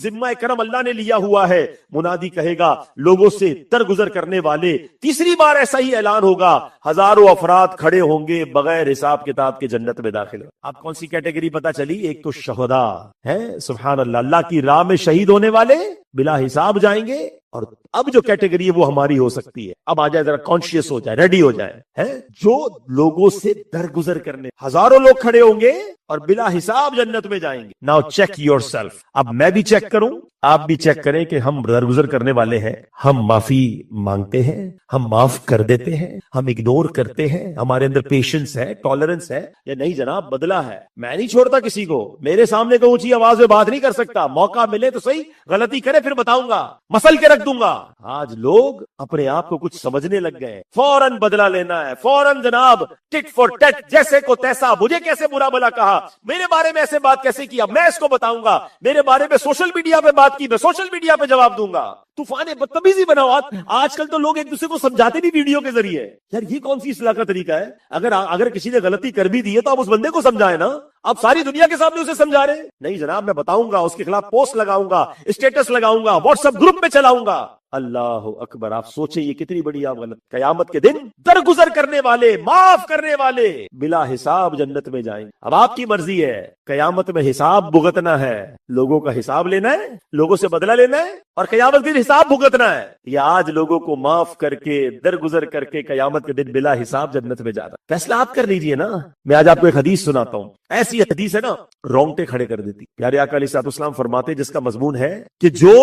ذمہ کرم اللہ نے لیا ہوا ہے؟ منادی کہے گا لوگوں سے درگزر کرنے والے. تیسری بار ایسا ہی اعلان ہوگا, ہزاروں افراد کھڑے ہوں گے بغیر حساب کتاب کے جنت میں داخل ہو. آپ کون سی کیٹیگری پتا چلی؟ ایک تو شہداء ہے, سبحان اللہ, اللہ کی راہ میں شہید ہونے والے بلا حساب جائیں گے. اور اب جو کیٹیگری ہے وہ ہماری ہو سکتی ہے. اب آ جائے, ذرا کانشیس ہو جائے, ریڈی ہو جائے, ہے جو لوگوں سے درگزر کرنے, ہزاروں لوگ کھڑے ہوں گے اور بلا حساب جنت میں جائیں گے. Now check your self. اب میں بھی چیک کروں, آپ بھی چیک کریں کہ ہم درگزر کرنے والے ہیں. ہم معافی مانگتے ہیں, ہم معاف کر دیتے ہیں, ہم اگنور کرتے ہیں, ہمارے اندر پیشنس ہے, ٹالرنس ہے, یا نہیں جناب بدلہ ہے. میں نہیں چھوڑتا کسی کو, میرے سامنے کو اونچی آواز میں بات نہیں کر سکتا. موقع ملے تو صحیح, غلطی کرے پھر بتاؤں گا، مسل کے رکھ دوں گا۔ آج لوگ اپنے آپ کو کچھ سمجھنے لگ گئے، فوراً بدلہ لینا ہے، فوراً جناب ٹٹ فور ٹٹ، جیسے کو تیسا، مجھے کیسے برا بلا کہا، میرے بارے میں ایسے بات کیسے کیا، میں اس کو بتاؤں گا، میرے بارے میں سوشل میڈیا پہ بات کی، میں سوشل میڈیا پہ جواب دوں گا۔ طوفان بدتمیزی بناؤ۔ آج کل تو لوگ ایک دوسرے کو سمجھاتے نہیں ویڈیو کے ذریعے۔ یار یہ کون سی اصلاح کا طریقہ ہے؟ اگر کسی نے غلطی کر بھی دی ہے تو آپ اس بندے کو سمجھائیں نا، آپ ساری دنیا کے سامنے اسے سمجھا رہے ہیں؟ نہیں جناب، میں بتاؤں گا، اس کے خلاف پوسٹ لگاؤں گا، اسٹیٹس لگاؤں گا، واٹس ایپ گروپ میں چلاؤں گا۔ اللہ اکبر! آپ سوچیں یہ کتنی بڑی آپ غلط۔ قیامت کے دن درگزر کرنے والے، معاف کرنے والے بلا حساب جنت میں جائیں۔ اب آپ کی مرضی ہے، قیامت میں حساب بھگتنا ہے، لوگوں کا حساب لینا ہے، لوگوں سے بدلہ لینا ہے، اور قیامت کے دن حساب بھگتنا ہے، یا آج لوگوں کو معاف کر کے درگزر کر کے قیامت کے دن بلا حساب جنت میں جانا۔ فیصلہ آپ کر لیجئے نا۔ میں آج آپ کو ایک حدیث سناتا ہوں، ایسی حدیث ہے نا رونگٹے کھڑے کر دیتی۔ پیارے آقا علیہ الصلوۃ والسلام فرماتے جس کا مضمون ہے کہ جو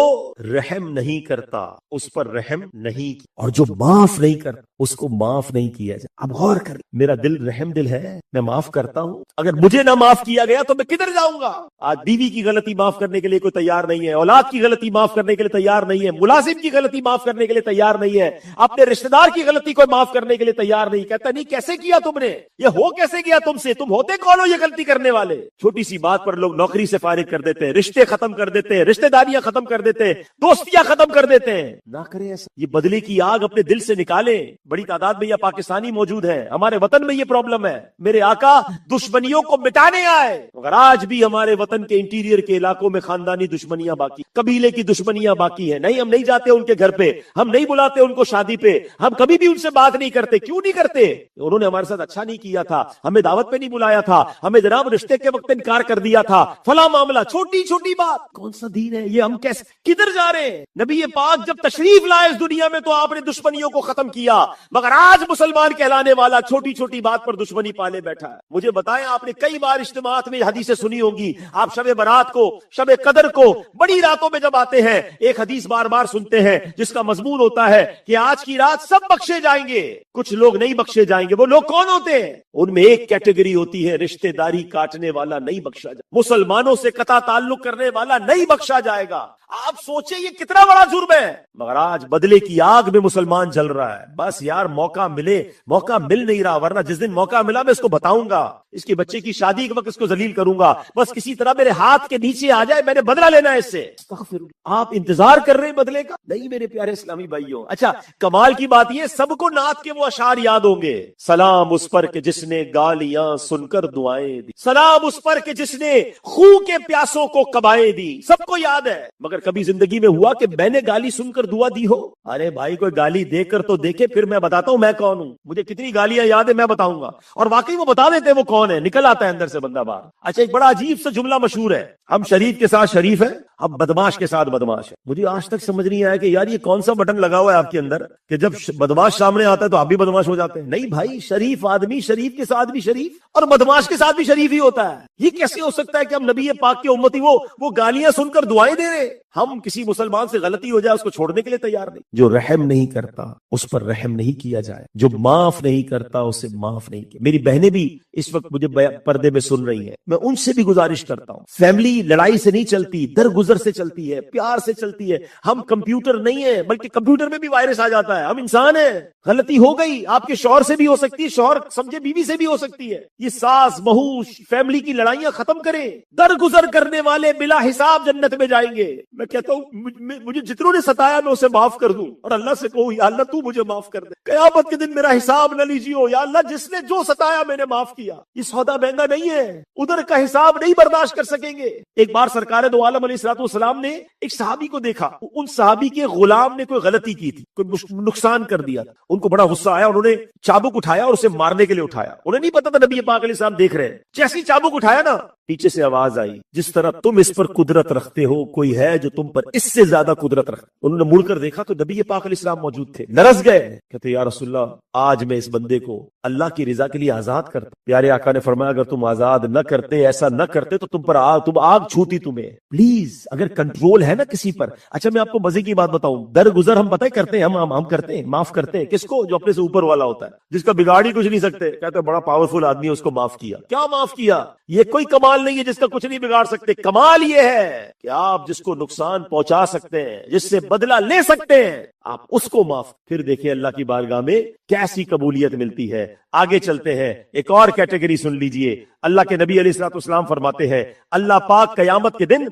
رحم نہیں کرتا اس پر رحم نہیں، اور جو معاف نہیں کرتا اس کو معاف نہیں کیا جائے۔ اب غور کر، میرا دل رحم دل ہے، میں معاف کرتا ہوں، اگر مجھے نہ معاف کیا گیا تو میں کدھر جاؤں گا؟ آج بیوی کی غلطی معاف کرنے کے لیے کوئی تیار نہیں ہے، اولاد کی غلطی معاف کرنے کے لیے تیار نہیں ہے، ملازم کی غلطی معاف کرنے کے لیے تیار نہیں ہے، اپنے رشتہ دار کی غلطی کو معاف کرنے کے لیے تیار نہیں، کہتا نہیں کیسے کیا تم نے، یہ ہو کیسے گیا تم سے، تم ہوتے کون ہو یہ غلطی کرنے والے؟ چھوٹی سی بات پر لوگ نوکری سے فارغ کر دیتے ہیں، رشتے ختم کر دیتے ہیں، رشتہ داریاں ختم کر دیتے ہیں، دوستیاں ختم کر دیتے ہیں۔ نہ کریں ایسا، یہ بدلے کی آگ اپنے دل سے نکالیں۔ بڑی تعداد میں یہ پاکستانی موجود ہیں، ہمارے وطن میں یہ پرابلم ہے۔ میرے آقا دشمنیوں کو مٹانے آئے، مگر آج بھی ہمارے وطن کے انٹیریئر کے علاقوں میں خاندانی دشمنیاں باقی، قبیلے کی دشمنیاں باقی ہیں۔ نہیں، ہم نہیں جاتے ان کے گھر پہ، ہم نہیں بلاتے ان کو شادی پہ، ہم کبھی بھی ان سے بات نہیں کرتے۔ کیوں نہیں کرتے؟ انہوں نے ہمارے ساتھ اچھا نہیں کیا تھا، ہمیں دعوت پہ نہیں بلایا تھا، ہمیں جناب رشتے کے وقت انکار کر دیا تھا، فلاں معاملہ، چھوٹی چھوٹی بات۔ کون سا دین ہے یہ؟ ہم کیسے کدھر جا رہے ہیں؟ نبی پاک جب تشریف لائے اس دنیا میں تو آپ نے دشمنیوں کو ختم کیا، مگر آج مسلمان کہلانے والا چھوٹی چھوٹی بات پر دشمنی پالے بیٹھا ہے۔ مجھے بتائیں، آپ نے کئی بار اجتماعات میں حدیثیں سنی ہوں گی، آپ شب برات کو، شب قدر کو، بڑی راتوں میں جب آتے ہیں ایک حدیث بار بار سنتے ہیں جس کا مضمون ہوتا ہے کہ آج کی رات سب بخشے جائیں گے، کچھ لوگ نہیں بخشے جائیں گے۔ وہ لوگ کون ہوتے ہیں؟ ان میں ایک کیٹیگری ہوتی ہے رشتہ داری کاٹنے والا نہیں بخشا جائے، مسلمانوں سے قطع تعلق کرنے والا نہیں بخشا جائے گا۔ آپ سوچیں یہ کتنا بڑا جرم ہے، مگر آج بدلے کی آگ میں مسلمان جل رہا ہے۔ بس یار موقع ملے، موقع مل نہیں رہا، ورنہ جس دن موقع ملا میں اس کو بتاؤں گا، اس کے بچے کی شادی کے وقت اس کو ذلیل کروں گا، بس کسی طرح میرے ہاتھ کے نیچے آ جائے، میں نے بدلہ لینا ہے اس سے۔ آپ انتظار کر رہے ہیں بدلے کا؟ نہیں میرے پیارے اسلامی بھائیوں۔ اچھا کمال کی بات یہ، سب کو نعت کے وہ اشعار یاد ہوں گے، سلام اس پر کہ جس نے گالیاں سن کر دعائیں دی، سلام اس پر کہ جس نے خون کے پیاسوں کو قبائیں دی، سب کو یاد ہے، مگر کبھی زندگی میں ہوا کہ میں نے گالی سن کر دعا دی ہو؟ ارے بھائی کوئی گالی دے کر تو دیکھے، پھر میں بتاتا ہوں میں کون ہوں، مجھے کتنی گالیاں یاد ہے میں بتاؤں گا، اور واقعی وہ بتا دیتے ہیں وہ کون ہے، نکل آتا ہے اندر سے بندہ باہر۔ اچھا ایک بڑا عجیب سا جملہ مشہور ہے، ہم شریف کے ساتھ شریف ہیں، اب بدماش کے ساتھ بدماش ہے۔ مجھے آج تک سمجھ نہیں آیا کہ یار یہ کون سا بٹن لگا ہوا ہے آپ کے اندر کہ جب بدماش سامنے آتا ہے تو آپ بھی بدماش ہو جاتے ہیں؟ نہیں بھائی، شریف آدمی شریف کے ساتھ بھی شریف اور بدماش کے ساتھ بھی شریف ہی ہوتا ہے۔ یہ کیسے ہو سکتا ہے کہ ہم نبی پاک کے امتی وہ گالیاں سن کر دعائیں دے رہے، ہم کسی مسلمان سے غلطی ہو جائے اس کو چھوڑنے کے لیے تیار نہیں۔ جو رحم نہیں کرتا اس پر رحم نہیں کیا جائے، جو معاف نہیں کرتا اسے معاف نہیں کیا۔ میری بہنیں بھی اس وقت مجھے پردے میں سن رہی ہیں، میں ان سے بھی گزارش کرتا ہوں، فیملی لڑائی سے نہیں چلتی، درگزر سے چلتی ہے، پیار سے چلتی ہے۔ ہم کمپیوٹر نہیں ہے، بلکہ کمپیوٹر میں بھی وائرس آ جاتا ہے، ہم انسان ہیں، غلطی ہو گئی، آپ کے شوہر سے بھی ہو سکتی ہے، شوہر سمجھے بیوی سے بھی ہو سکتی ہے۔ یہ ساس بہو فیملی کی لڑائیاں ختم کریں، درگزر کرنے والے بلا حساب جنت میں جائیں گے۔ میں کہتا ہوں مجھے جتنوں نے ستایا میں اسے معاف کر دوں، اور اللہ سے کہوں یا اللہ تو مجھے معاف کر دے، قیامت کے دن میرا حساب نہ لیجیو، یا اللہ جس نے جو ستایا میں نے معاف کیا۔ یہ سودا مہنگا نہیں ہے، ادھر کا حساب نہیں برداشت کر سکیں گے۔ ایک بار سرکار دو عالم علیہ الصلوۃ والسلام نے ایک صحابی کو دیکھا، ان صحابی کے غلام نے کوئی غلطی کی تھی، کوئی نقصان کر دیا تھا، ان کو بڑا غصہ آیا، انہوں نے چابک اٹھایا اور اسے مارنے کے لیے اٹھایا۔ انہیں نہیں پتا تھا نبی پاک علیہ السلام دیکھ رہے ہیں، جیسے ہی چابک اٹھایا نا پیچھے سے آواز آئی، جس طرح تم اس پر قدرت رکھتے ہو کوئی ہے جو تم پر اس سے زیادہ قدرت رکھتا۔ انہوں نے مڑ کر دیکھا تو نبی پاک علیہ السلام موجود تھے، لرز گئے، کہتے یا رسول اللہ آج میں اس بندے کو اللہ کی رضا کے لیے آزاد کرتا۔ پیارے آقا نے فرمایا اگر تم آزاد نہ کرتے، ایسا نہ کرتے تو تم آگ چھوتی تمہیں۔ پلیز اگر کنٹرول ہے نا کسی پر۔ اچھا میں آپ کو مزے کی بات بتاؤں، درگزر ہم پتہ کرتے ہیں، ہم کرتے ہیں، معاف کرتے ہیں کس کو؟ جو اپنے سے اوپر والا ہوتا ہے، جس کا بگاڑ ہی کچھ نہیں سکتے، کہتے ہیں بڑا پاورفل آدمی ہے اس کو معاف کیا۔ کیا معاف کیا؟ یہ کوئی کمال نہیں ہے جس کا کچھ نہیں بگاڑ سکتے، کمال یہ ہے کہ آپ جس کو نقصان نقصان پہنچا سکتے ہیں، جس سے بدلہ لے سکتے ہیں، آپ اس کو معاف، پھر دیکھیں اللہ کی بارگاہ میں کیسی قبولیت ملتی ہے۔ آگے چلتے ہیں، ایک اور کیٹیگری سن لیجئے۔ اللہ کے نبی علیہ الصلوۃ والسلام فرماتے ہیں اللہ پاک قیامت کے دن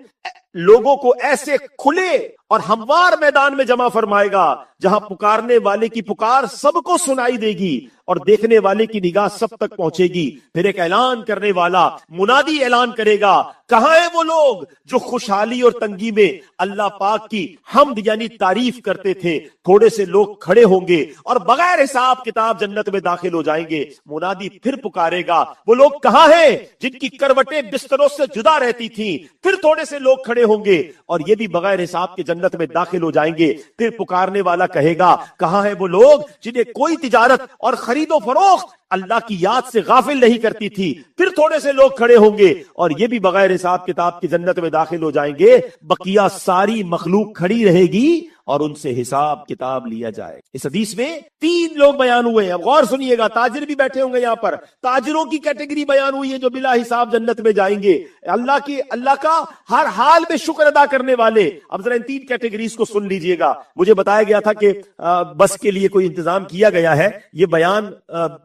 لوگوں کو ایسے کھلے اور ہموار میدان میں جمع فرمائے گا جہاں پکارنے والے کی پکار سب کو سنائی دے گی اور دیکھنے والے کی نگاہ سب تک پہنچے گی۔ پھر ایک اعلان کرنے والا منادی اعلان کرے گا، کہاں ہیں وہ لوگ جو خوشحالی اور تنگی میں اللہ پاک کی حمد یعنی تعریف کرتے تھے؟ تھوڑے سے لوگ کھڑے ہوں گے اور بغیر حساب کتاب جنت میں داخل ہو جائیں گے۔ منادی پھر پکارے گا، وہ لوگ کہاں ہیں جن کی کروٹیں بستروں سے جدا رہتی تھیں؟ پھر تھوڑے سے لوگ کھڑے ہوں گے اور یہ بھی بغیر حساب کے جنت میں داخل ہو جائیں گے۔ پھر پکارنے والا کہے گا، کہاں ہیں وہ لوگ جنہیں کوئی تجارت اور خرید و فروخت اللہ کی یاد سے غافل نہیں کرتی تھی؟ پھر تھوڑے سے لوگ کھڑے ہوں گے اور یہ بھی بغیر حساب کتاب کی جنت میں داخل ہو جائیں گے۔ بقیہ ساری مخلوق کھڑی رہے گی اور ان سے حساب کتاب لیا جائے۔ اس حدیث میں 3 لوگ بیان ہوئے ہیں، اب غور سنیے گا، تاجر بھی بیٹھے ہوں گے یہاں پر، تاجروں کی کیٹیگری بیان ہوئی ہے جو بلا حساب جنت میں جائیں گے، اللہ کا ہر حال میں شکر ادا کرنے والے۔ اب ذرا ان 3 کیٹیگریز کو سن لیجئے گا۔ مجھے بتایا گیا تھا کہ بس کے لیے کوئی انتظام کیا گیا ہے، یہ بیان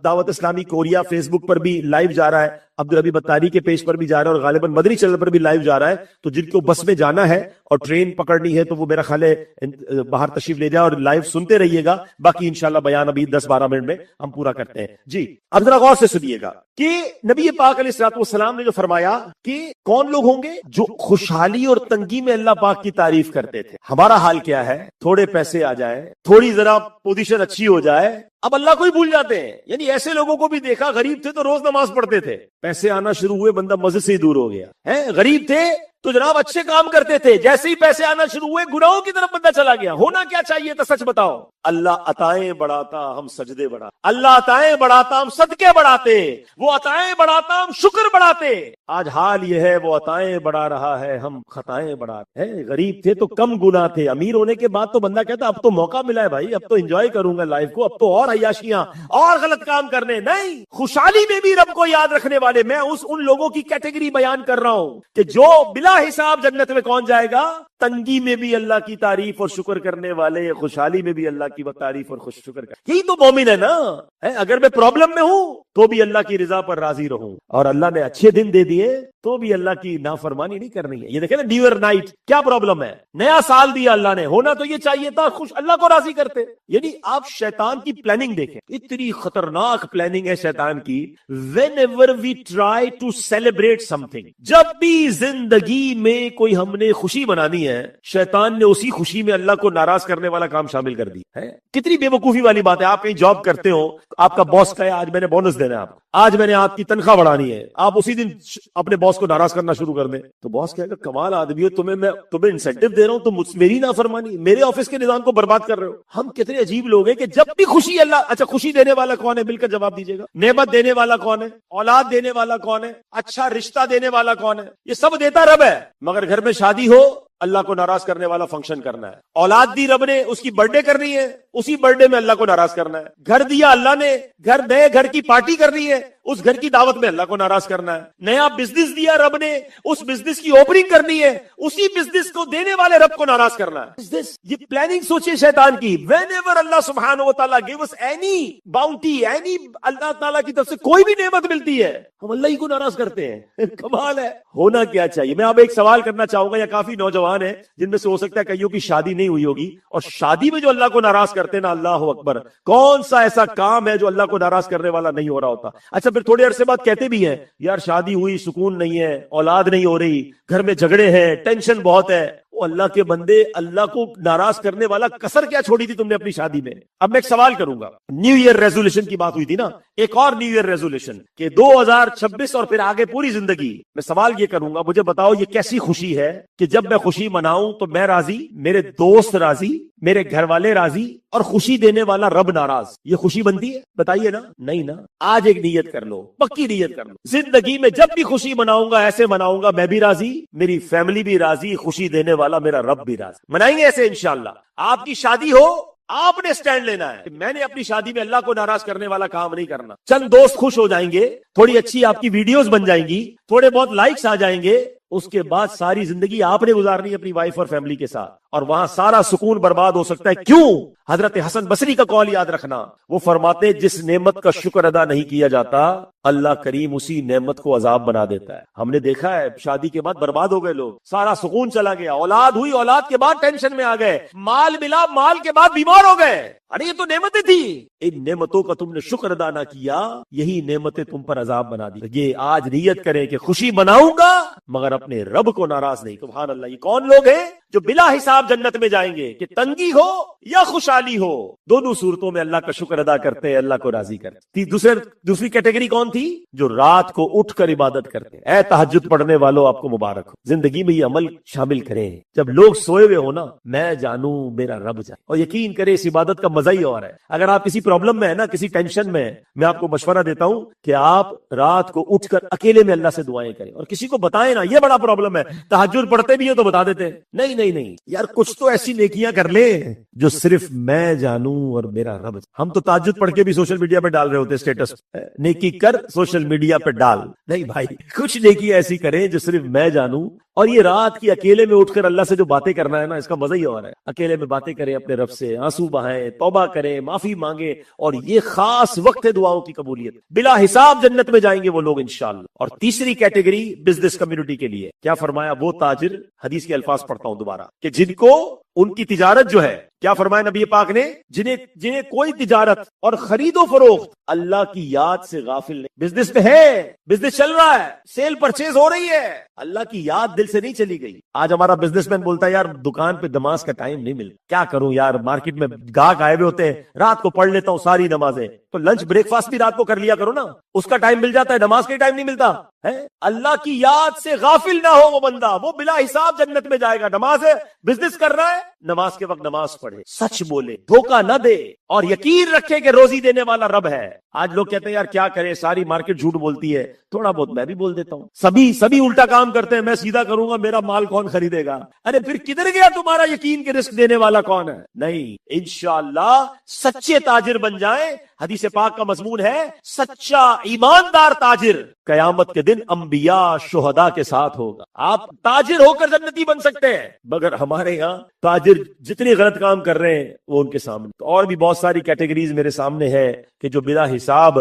دعوت اسلامی کوریا فیس بک پر بھی لائیو جا رہا ہے، عبدالربی بطاری کے پیج پر بھی جا رہا ہے اور غالباً مدنی چینل پر بھی لائیو جا رہا ہے۔ تو جن کو بس میں جانا ہے اور ٹرین پکڑنی ہے تو وہ میرا خیال ہے باہر تشریف لے جائے اور لائیو سنتے رہیے گا، باقی انشاءاللہ بیان ابھی 10-12 منٹ میں ہم پورا کرتے ہیں۔ جی اب ذرا غور سے سنیے گا کہ نبی پاک علیہ الصلوۃ والسلام نے جو فرمایا کہ کون لوگ ہوں گے جو خوشحالی اور تنگی میں اللہ پاک کی تعریف کرتے تھے۔ ہمارا حال کیا ہے؟ تھوڑے پیسے آ جائے، تھوڑی ذرا پوزیشن اچھی ہو جائے، اب اللہ کو ہی بھول جاتے ہیں۔ یعنی ایسے لوگوں کو بھی دیکھا، غریب تھے تو روز نماز پڑھتے تھے، پیسے آنا شروع ہوئے بندہ مزے سے ہی دور ہو گیا ہے۔ غریب تھے تو جناب اچھے کام کرتے تھے، جیسے ہی پیسے آنا شروع ہوئے گناہوں کی طرف بندہ چلا گیا۔ ہونا کیا چاہیے تھا سچ بتاؤ؟ اللہ عطائیں بڑھاتا ہم سجدے بڑھاتے، اللہ عطائیں بڑھاتا ہم صدقے بڑھاتے، وہ عطائیں بڑھاتا ہم شکر بڑھاتے۔ آج حال یہ ہے وہ عطائیں بڑھا رہا ہے، ہم خطائیں بڑھاتے ہیں۔ غریب تھے تو کم گناہ تھے، امیر ہونے کے بعد تو بندہ کہتا اب تو موقع ملا ہے بھائی، اب تو انجوائے کروں گا لائف کو، اب تو اور عیاشیاں اور غلط کام کرنے۔ نہیں، خوشحالی میں بھی رب کو یاد رکھنے والے، میں ان لوگوں کی کیٹیگری بیان کر رہا ہوں کہ جو بلا حساب جنت میں کون جائے گا؟ تنگی میں بھی اللہ کی تعریف اور شکر کرنے والے، خوشحالی میں بھی اللہ کی تعریف اور شکر کرنے، یہی تو مومن ہے نا۔ اگر میں پرابلم میں ہوں تو بھی اللہ کی رضا پر راضی رہوں، اور اللہ نے اچھے دن دے دیے تو بھی اللہ کی نافرمانی نہیں کرنی ہے۔ یہ دیکھیں نا، نیو ایئر نائٹ کیا پرابلم ہے؟ نیا سال دیا اللہ نے، ہونا تو یہ چاہیے تھا خوش اللہ کو راضی کرتے۔ یعنی آپ شیطان کی پلاننگ دیکھیں، اتنی خطرناک پلاننگ ہے شیطان کی۔ whenever we try to celebrate something، جب بھی زندگی میں کوئی ہم نے خوشی منانی ہے، شیطان نے اسی خوشی میں اللہ کو ناراض کرنے والا کام شامل کر دیا ہے۔ کتنی بے وقوفی والی بات ہے۔ آپ کہیں جاب کرتے ہو، آپ کا باس کہے آج میں نے بونس دینا ہے، آپ آج میں نے آپ کی تنخواہ بڑھانی ہے، آپ اسی دن اپنے باس کو ناراض کرنا شروع کر دیں تو باس کہے گا کمال آدمی ہو، میں تمہیں انسینٹیو دے رہا ہوں، تم میری نافرمانی، میرے آفس کے نظام کو برباد کر رہے ہو۔ ہم کتنے عجیب لوگ ہیں کہ جب بھی خوشی اللہ، اچھا خوشی دینے والا کون ہے؟ مل کر جواب دیجیے گا۔ نعمت دینے والا کون ہے؟ اولاد دینے والا کون ہے؟ اچھا رشتہ دینے والا کون ہے؟ یہ سب دیتا رب ہے، مگر گھر میں شادی ہو اللہ کو ناراض کرنے والا فنکشن کرنا ہے۔ اولاد دی رب نے، اس کی برتھ ڈے کرنی ہے، اسی برتھ ڈے میں اللہ کو ناراض کرنا ہے۔ گھر دیا اللہ نے، نئے گھر کی پارٹی کرنی ہے، اس گھر کی دعوت میں اللہ کو ناراض کرنا ہے۔ نیا بزنس دیا رب نے، اس بزنس کی اوپننگ کرنی ہے، اسی بزنس کو دینے والے رب کو ناراض کرنا ہے۔ یہ پلاننگ سوچے شیطان کی۔ whenever اللہ سبحانہ و تعالیٰ give us any bounty، اللہ تعالیٰ کی طرف سے کوئی بھی نعمت ملتی ہے، ہم اللہ ہی کو ناراض کرتے ہیں۔ کمال ہے۔ ہونا کیا چاہیے؟ میں اب ایک سوال کرنا چاہوں گا، یا کافی نوجوان ہیں جن میں سے ہو سکتا ہے کئیوں کی شادی نہیں ہوئی ہوگی، اور شادی میں جو اللہ کو ناراض کرتے ہیں نا، اللہ اکبر، کون سا ایسا کام ہے جو اللہ کو ناراض کرنے والا نہیں ہو رہا ہوتا؟ اچھا پھر تھوڑے عرصے بعد کہتے بھی ہیں یار شادی ہوئی، سکون نہیں ہے، اولاد نہیں ہو رہی، گھر میں جھگڑے ہیں، ٹینشن بہت ہے۔ وہ اللہ کے بندے، اللہ کو ناراض کرنے والا کسر کیا چھوڑی تھی تم نے اپنی شادی میں؟ اب میں ایک سوال کروں گا، نیو ایئر ریزولوشن کی بات ہوئی تھی نا، ایک اور نیو ایئر ریزولوشن کہ 2026 اور پھر آگے پوری زندگی میں سوال یہ کروں گا، مجھے بتاؤ یہ کیسی خوشی ہے کہ جب میں خوشی مناؤں تو میں راضی، میرے دوست راضی، میرے گھر والے راضی، اور خوشی دینے والا رب ناراض؟ یہ خوشی بنتی ہے؟ بتائیے نا۔ نہیں نا۔ آج ایک نیت کر لو، پکی نیت کر لو، زندگی میں جب بھی خوشی مناؤں گا ایسے مناؤں گا میں بھی راضی، میری فیملی بھی راضی، خوشی دینے والا میرا رب بھی راضی۔ منائیں گے ایسے انشاءاللہ۔ آپ کی شادی ہو، آپ نے سٹینڈ لینا ہے کہ میں نے اپنی شادی میں اللہ کو ناراض کرنے والا کام نہیں کرنا۔ چند دوست خوش ہو جائیں گے، تھوڑی اچھی آپ کی ویڈیوز بن جائیں گی، تھوڑے بہت لائکس آ جائیں گے، اس کے بعد ساری زندگی آپ نے گزارنی ہے اپنی وائف اور فیملی کے ساتھ, اور وہاں سارا سکون برباد ہو سکتا ہے. کیوں؟ حضرت حسن بصری کا قول یاد رکھنا, وہ فرماتے جس نعمت کا شکر ادا نہیں کیا جاتا اللہ کریم اسی نعمت کو عذاب بنا دیتا ہے. ہم نے دیکھا ہے شادی کے بعد برباد ہو گئے لوگ, سارا سکون چلا گیا, اولاد ہوئی, اولاد کے بعد ٹینشن میں آ گئے, مال ملا, مال کے بعد بیمار ہو گئے. ارے یہ تو نعمتیں تھی, ان نعمتوں کا تم نے شکر ادا نہ کیا, یہی نعمتیں تم پر عذاب بنا دی. یہ آج نیت کریں کہ خوشی مناؤں گا مگر اپنے رب کو ناراض نہیں. سبحان اللہ. یہ کون لوگ ہیں جو بلا حساب جنت میں جائیں گے؟ کہ تنگی ہو یا خوشحالی ہو, دونوں صورتوں میں اللہ کا شکر ادا کرتے ہیں, اللہ کو راضی کرتے. دوسری کیٹیگری کون تھی؟ جو رات کو اٹھ کر عبادت کرتے. اے تہجد پڑھنے والوں, آپ کو مبارک ہو. زندگی میں یہ عمل شامل کریں. جب لوگ سوئے ہوئے ہو نا, میں جانوں میرا رب جانے, اور یقین کرے اس عبادت کا مزہ ہی اور ہے. اگر آپ کسی پرابلم میں ہے نا, کسی ٹینشن میں, میں آپ کو مشورہ دیتا ہوں کہ آپ رات کو اٹھ کر اکیلے میں اللہ سے دعائیں کریں, اور کسی کو بتائیں نا یہ بڑا پرابلم ہے, تہجد پڑھتے بھی ہو تو بتا دیتے نہیں نہیں نہیں یار, کچھ تو ایسی نیکیاں کر لیں جو صرف میں جانوں اور میرا رب. ہم تو تہجد پڑھ کے بھی سوشل میڈیا پہ ڈال رہے ہوتے اسٹیٹس, نیکی کر سوشل میڈیا پہ ڈال. نہیں بھائی, کچھ نیکی ایسی کریں جو صرف میں جانوں. اور یہ رات کی اکیلے میں اٹھ کر اللہ سے جو باتیں کرنا ہے نا, اس کا مزہ ہی اور ہے. اکیلے میں باتیں کریں اپنے رب سے, آنسو بہائیں, توبہ کریں, معافی مانگیں, اور یہ خاص وقت ہے دعاؤں کی قبولیت. بلا حساب جنت میں جائیں گے وہ لوگ انشاءاللہ. اور تیسری کیٹیگری بزنس کمیونٹی کے لیے کیا فرمایا؟ وہ تاجر, حدیث کے الفاظ پڑھتا ہوں دوبارہ, کہ جن کو ان کی تجارت جو ہے, کیا فرمایا نبی پاک نے؟ جنہیں کوئی تجارت اور خرید و فروخت اللہ کی یاد سے غافل نہیں. بزنس میں ہے, بزنس چل رہا ہے, سیل پرچیز ہو رہی ہے, اللہ کی یاد دل سے نہیں چلی گئی. آج ہمارا بزنس مین بولتا ہے یار دکان پہ نماز کا ٹائم نہیں ملتا, کیا کروں یار, مارکیٹ میں گاہک آئے ہوئے ہوتے ہیں, رات کو پڑھ لیتا ہوں ساری نمازیں. تو لنچ بریک فاسٹ بھی رات کو کر لیا کرو نا, اس کا ٹائم مل جاتا ہے, نماز کا ٹائم نہیں ملتا ہے. اللہ کی یاد سے غافل نہ ہو وہ بندہ, وہ بلا حساب جنت میں جائے گا. نماز ہے, بزنس کر رہا ہے, نماز کے وقت نماز پڑھے, سچ بولے, دھوکہ نہ دے, اور یقین رکھے کہ روزی دینے والا رب ہے. آج لوگ کہتے ہیں یار کیا کرے, ساری مارکیٹ جھوٹ بولتی ہے, تھوڑا بہت میں بھی بول دیتا ہوں. سبھی الٹا کام کرتے ہیں, میں سیدھا کروں گا میرا مال کون خریدے گا. ارے پھر کدھر گیا تمہارا یقین کہ رزق دینے والا کون ہے؟ نہیں, انشاءاللہ سچے تاجر بن جائیں. حدیث پاک کا مضمون ہے سچا ایماندار تاجر قیامت کے دن انبیاء شہداء کے ساتھ ہوگا. آپ تاجر ہو کر جنتی بن سکتے ہیں, مگر ہمارے یہاں تاجر جتنے غلط کام کر رہے ہیں وہ ان کے سامنے. اور بھی بہت ساری کیٹیگریز میرے سامنے ہے کہ جو بلا حساب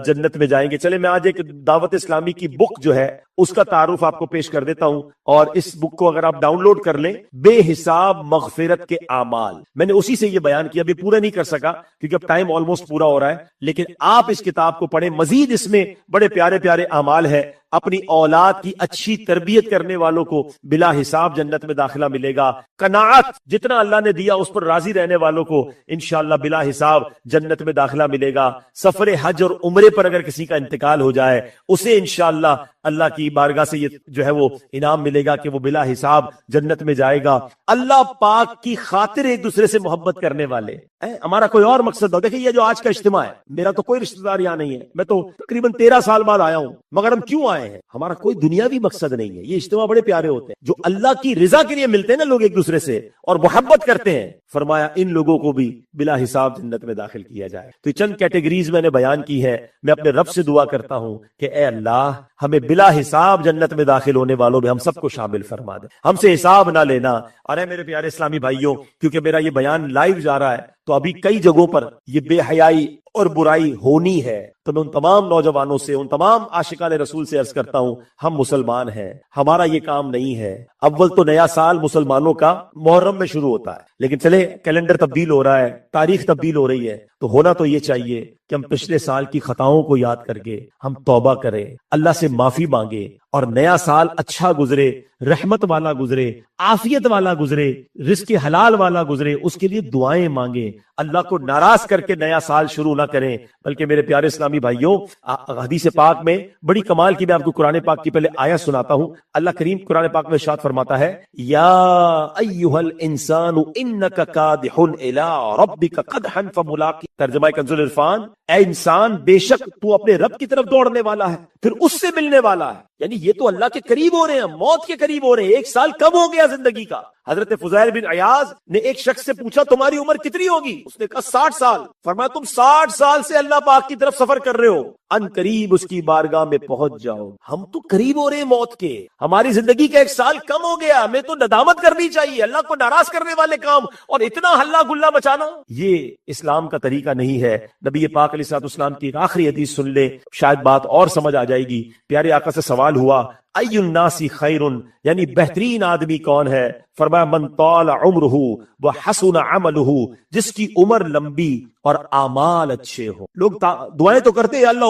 جنت میں جائیں گے. چلے میں آج ایک دعوت اسلامی کی بک جو ہے اس کا تعارف آپ کو پیش کر دیتا ہوں, اور اس بک کو اگر آپ ڈاؤن لوڈ کر لیں, بے حساب مغفرت کے اعمال. میں نے اسی سے یہ بیان کیا, ابھی پورا نہیں کر سکا کیونکہ اب ٹائم آلموسٹ پورا ہو رہا ہے, لیکن آپ اس کتاب کو پڑھیں. مزید اس میں بڑے پیارے پیارے اعمال ہے. اپنی اولاد کی اچھی تربیت کرنے والوں کو بلا حساب جنت میں داخلہ ملے گا. قناعت, جتنا اللہ نے دیا اس پر راضی رہنے والوں کو انشاءاللہ بلا حساب جنت میں داخلہ ملے گا. سفر حج اور عمرے پر اگر کسی کا انتقال ہو جائے, اسے انشاءاللہ اللہ کی بارگاہ سے یہ جو ہے وہ انعام ملے گا کہ وہ بلا حساب جنت میں جائے گا. اللہ پاک کی خاطر ایک دوسرے سے محبت کرنے والے, ہمارا کوئی اور مقصد ہو. دیکھیں یہ جو آج کا اجتماع ہے, میرا تو کوئی رشتہ دار یہاں نہیں ہے, میں تو تقریباً 13 سال بعد آیا ہوں, مگر ہم کیوں آئے ہیں؟ ہمارا کوئی دنیاوی مقصد نہیں ہے. یہ اجتماع بڑے پیارے ہوتے ہیں, جو اللہ کی رضا کے لیے ملتے ہیں نا لوگ ایک دوسرے سے اور محبت کرتے ہیں. فرمایا ان لوگوں کو بھی بلا حساب جنت میں داخل کیا جائے. تو چند کیٹیگریز میں نے بیان کی ہے. میں اپنے رب سے دعا کرتا ہوں کہ اے اللہ ہمیں بلا حساب جنت میں داخل ہونے والوں میں ہم سب کو شامل فرما دے, ہم سے حساب نہ لینا. ارے میرے پیارے اسلامی بھائیوں, کیونکہ میرا یہ بیان لائیو جا رہا ہے تو ابھی کئی جگہوں پر یہ بے حیائی اور برائی ہونی ہے, تو میں ان تمام نوجوانوں سے, ان تمام عاشقان رسول سے عرض کرتا ہوں, ہم مسلمان ہیں, ہمارا یہ کام نہیں ہے. اول تو نیا سال مسلمانوں کا محرم میں شروع ہوتا ہے, لیکن چلے کیلنڈر تبدیل ہو رہا ہے, تاریخ تبدیل ہو رہی ہے, تو ہونا تو یہ چاہیے کہ ہم پچھلے سال کی خطاؤں کو یاد کر کے ہم توبہ کریں, اللہ سے معافی مانگے, اور نیا سال اچھا گزرے, رحمت والا گزرے, عافیت والا گزرے, رزق حلال والا گزرے, اس کے لیے دعائیں مانگیں. اللہ کو ناراض کر کے نیا سال شروع نہ کریں. بلکہ میرے پیارے اسلامی بھائیوں, حدیث پاک میں بڑی کمال کی, میں آپ کو قرآن پاک کی پہلے آیت سناتا ہوں. اللہ کریم قرآن پاک میں ارشاد فرماتا ہے, یا ایھا الانسان انک کادح الی ربک قدحا فملاقی. ترجمہ کنز العرفان, اے انسان بے شک تو اپنے رب کی طرف دوڑنے والا ہے, پھر اس سے ملنے والا ہے. یعنی یہ تو اللہ کے قریب ہو رہے ہیں, موت کے قریب ہو رہے ہیں. 1 سال کم ہو گیا زندگی کا. حضرت فضیل بن عیاض نے ایک شخص سے پوچھا تمہاری عمر کتنی ہوگی؟ اس نے کہا 60 سال. فرمایا تم 60 سال سے اللہ پاک کی طرف سفر کر رہے ہو, ان قریب اس کی بارگاہ میں پہنچ جاؤ. ہم تو قریب ہو رہے ہیں موت کے, ہماری زندگی کا 1 سال کم ہو گیا, ہمیں تو ندامت کرنی چاہیے. اللہ کو ناراض کرنے والے کام اور اتنا ہلا گلا مچانا, یہ اسلام کا طریقہ نہیں ہے. نبی پاک علیہ الصلوۃ والسلام کی ایک آخری حدیث سن لے, شاید بات اور سمجھ آ جائے گی. پیارے آقا سے سوال ہوا ای الناس خیر, یعنی بہترین آدمی کون ہے؟ فرمایا من طال عمرہ وحسن عملہ, جس کی عمر لمبی اور اعمال اچھے ہو. لوگ دعائیں تو کرتے ہیں اللہ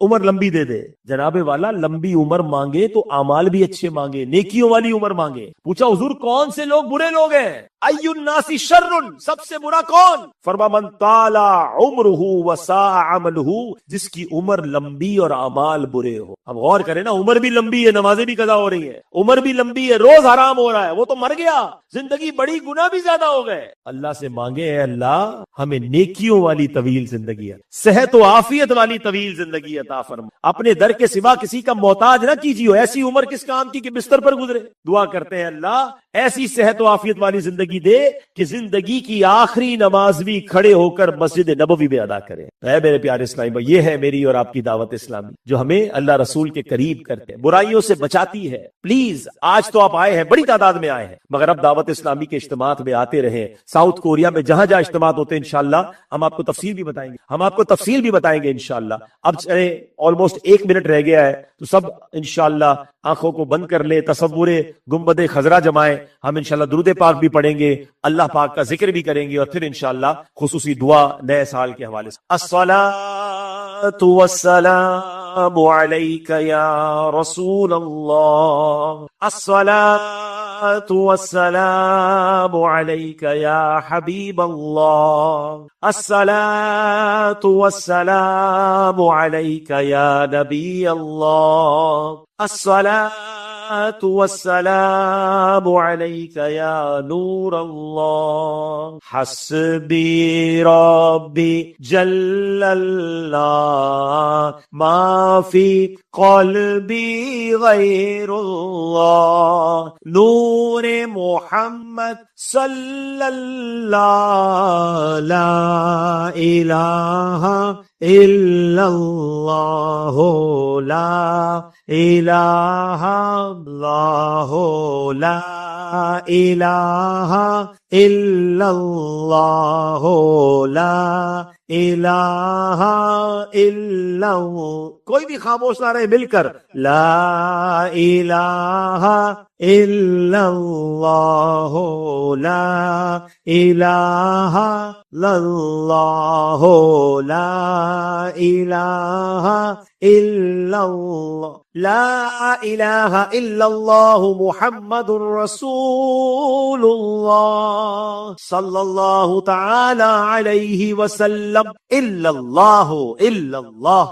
عمر لمبی دے دے. جناب والا لمبی عمر مانگے تو اعمال بھی اچھے مانگے, نیکیوں والی عمر مانگے. پوچھا حضور کون سے لوگ برے لوگ ہیں؟ ای الناس شر, سب سے برا کون؟ فرمایا من طال عمرہ وساء عملہ, جس کی عمر لمبی اور اعمال برے ہو. اب غور کریں نا, عمر بھی لمبی ہے, نمازیں بھی قضا ہو رہی ہیں, عمر بھی لمبی ہے, روز حرام ہو رہا ہے, وہ تو مر گیا, زندگی بڑی, گناہ بھی زیادہ ہو گئے. اللہ سے مانگے اے اللہ ہمیں نیکیوں والی طویل زندگی, صحت و عافیت والی طویل زندگی عطا فرما. اپنے در کے سوا کسی کا محتاج نہ کیجیے, ایسی عمر کس کام کی کہ بستر پر گزرے. دعا کرتے ہیں اللہ ایسی صحت و عافیت والی زندگی دے کہ زندگی کی آخری نماز بھی کھڑے ہو کر مسجد نبوی میں ادا کرے. اے میرے پیارے اسلامی بھائی, یہ ہے میری اور آپ کی دعوت اسلامی جو ہمیں اللہ رسول کے قریب کرتے ہیں, برائیوں سے بچاتی ہے. پلیز آج تو آپ آئے ہیں, بڑی تعداد میں آئے ہیں, مگر اب دعوت اسلامی کے اجتماعات میں آتے رہیں. ساؤتھ کوریا میں جہاں جہاں اجتماعات ہوتے ہیں انشاءاللہ ہم آپ کو تفصیل بھی بتائیں گے انشاءاللہ. اب آلموسٹ 1 منٹ رہ گیا ہے, تو سب انشاءاللہ آنکھوں کو بند کر لیں, تصور گنبد خضرا جمائیں. ہم انشاءاللہ درود پاک بھی پڑھیں گے, اللہ پاک کا ذکر بھی کریں گے, اور پھر انشاءاللہ خصوصی دعا نئے سال کے حوالے سے. الصلاۃ والسلام علیک یا رسول اللہ, الصلاۃ والسلام علیک یا حبیب اللہ, الصلاۃ والسلام علیک یا نبی اللہ, الصلاۃ والسلام علیک یا نور اللہ. حسبی ربی جل اللہ ما فی قلبی غیر اللہ, نور محمد صلی اللہ, لا الہ الا اللہ, لا الہ اللہ, لا الہ الا اللہ, لا الہ الا اللہ. کوئی بھی خاموش نہ رہے, مل کر لا الہ الا اللہ, لا الہ الا اللہ, لا الہ الا اللہ, لا الہ الا اللہ محمد رسول اللہ صلی اللہ تعالی علیہ وسلم. الا اللہ, الا اللہ.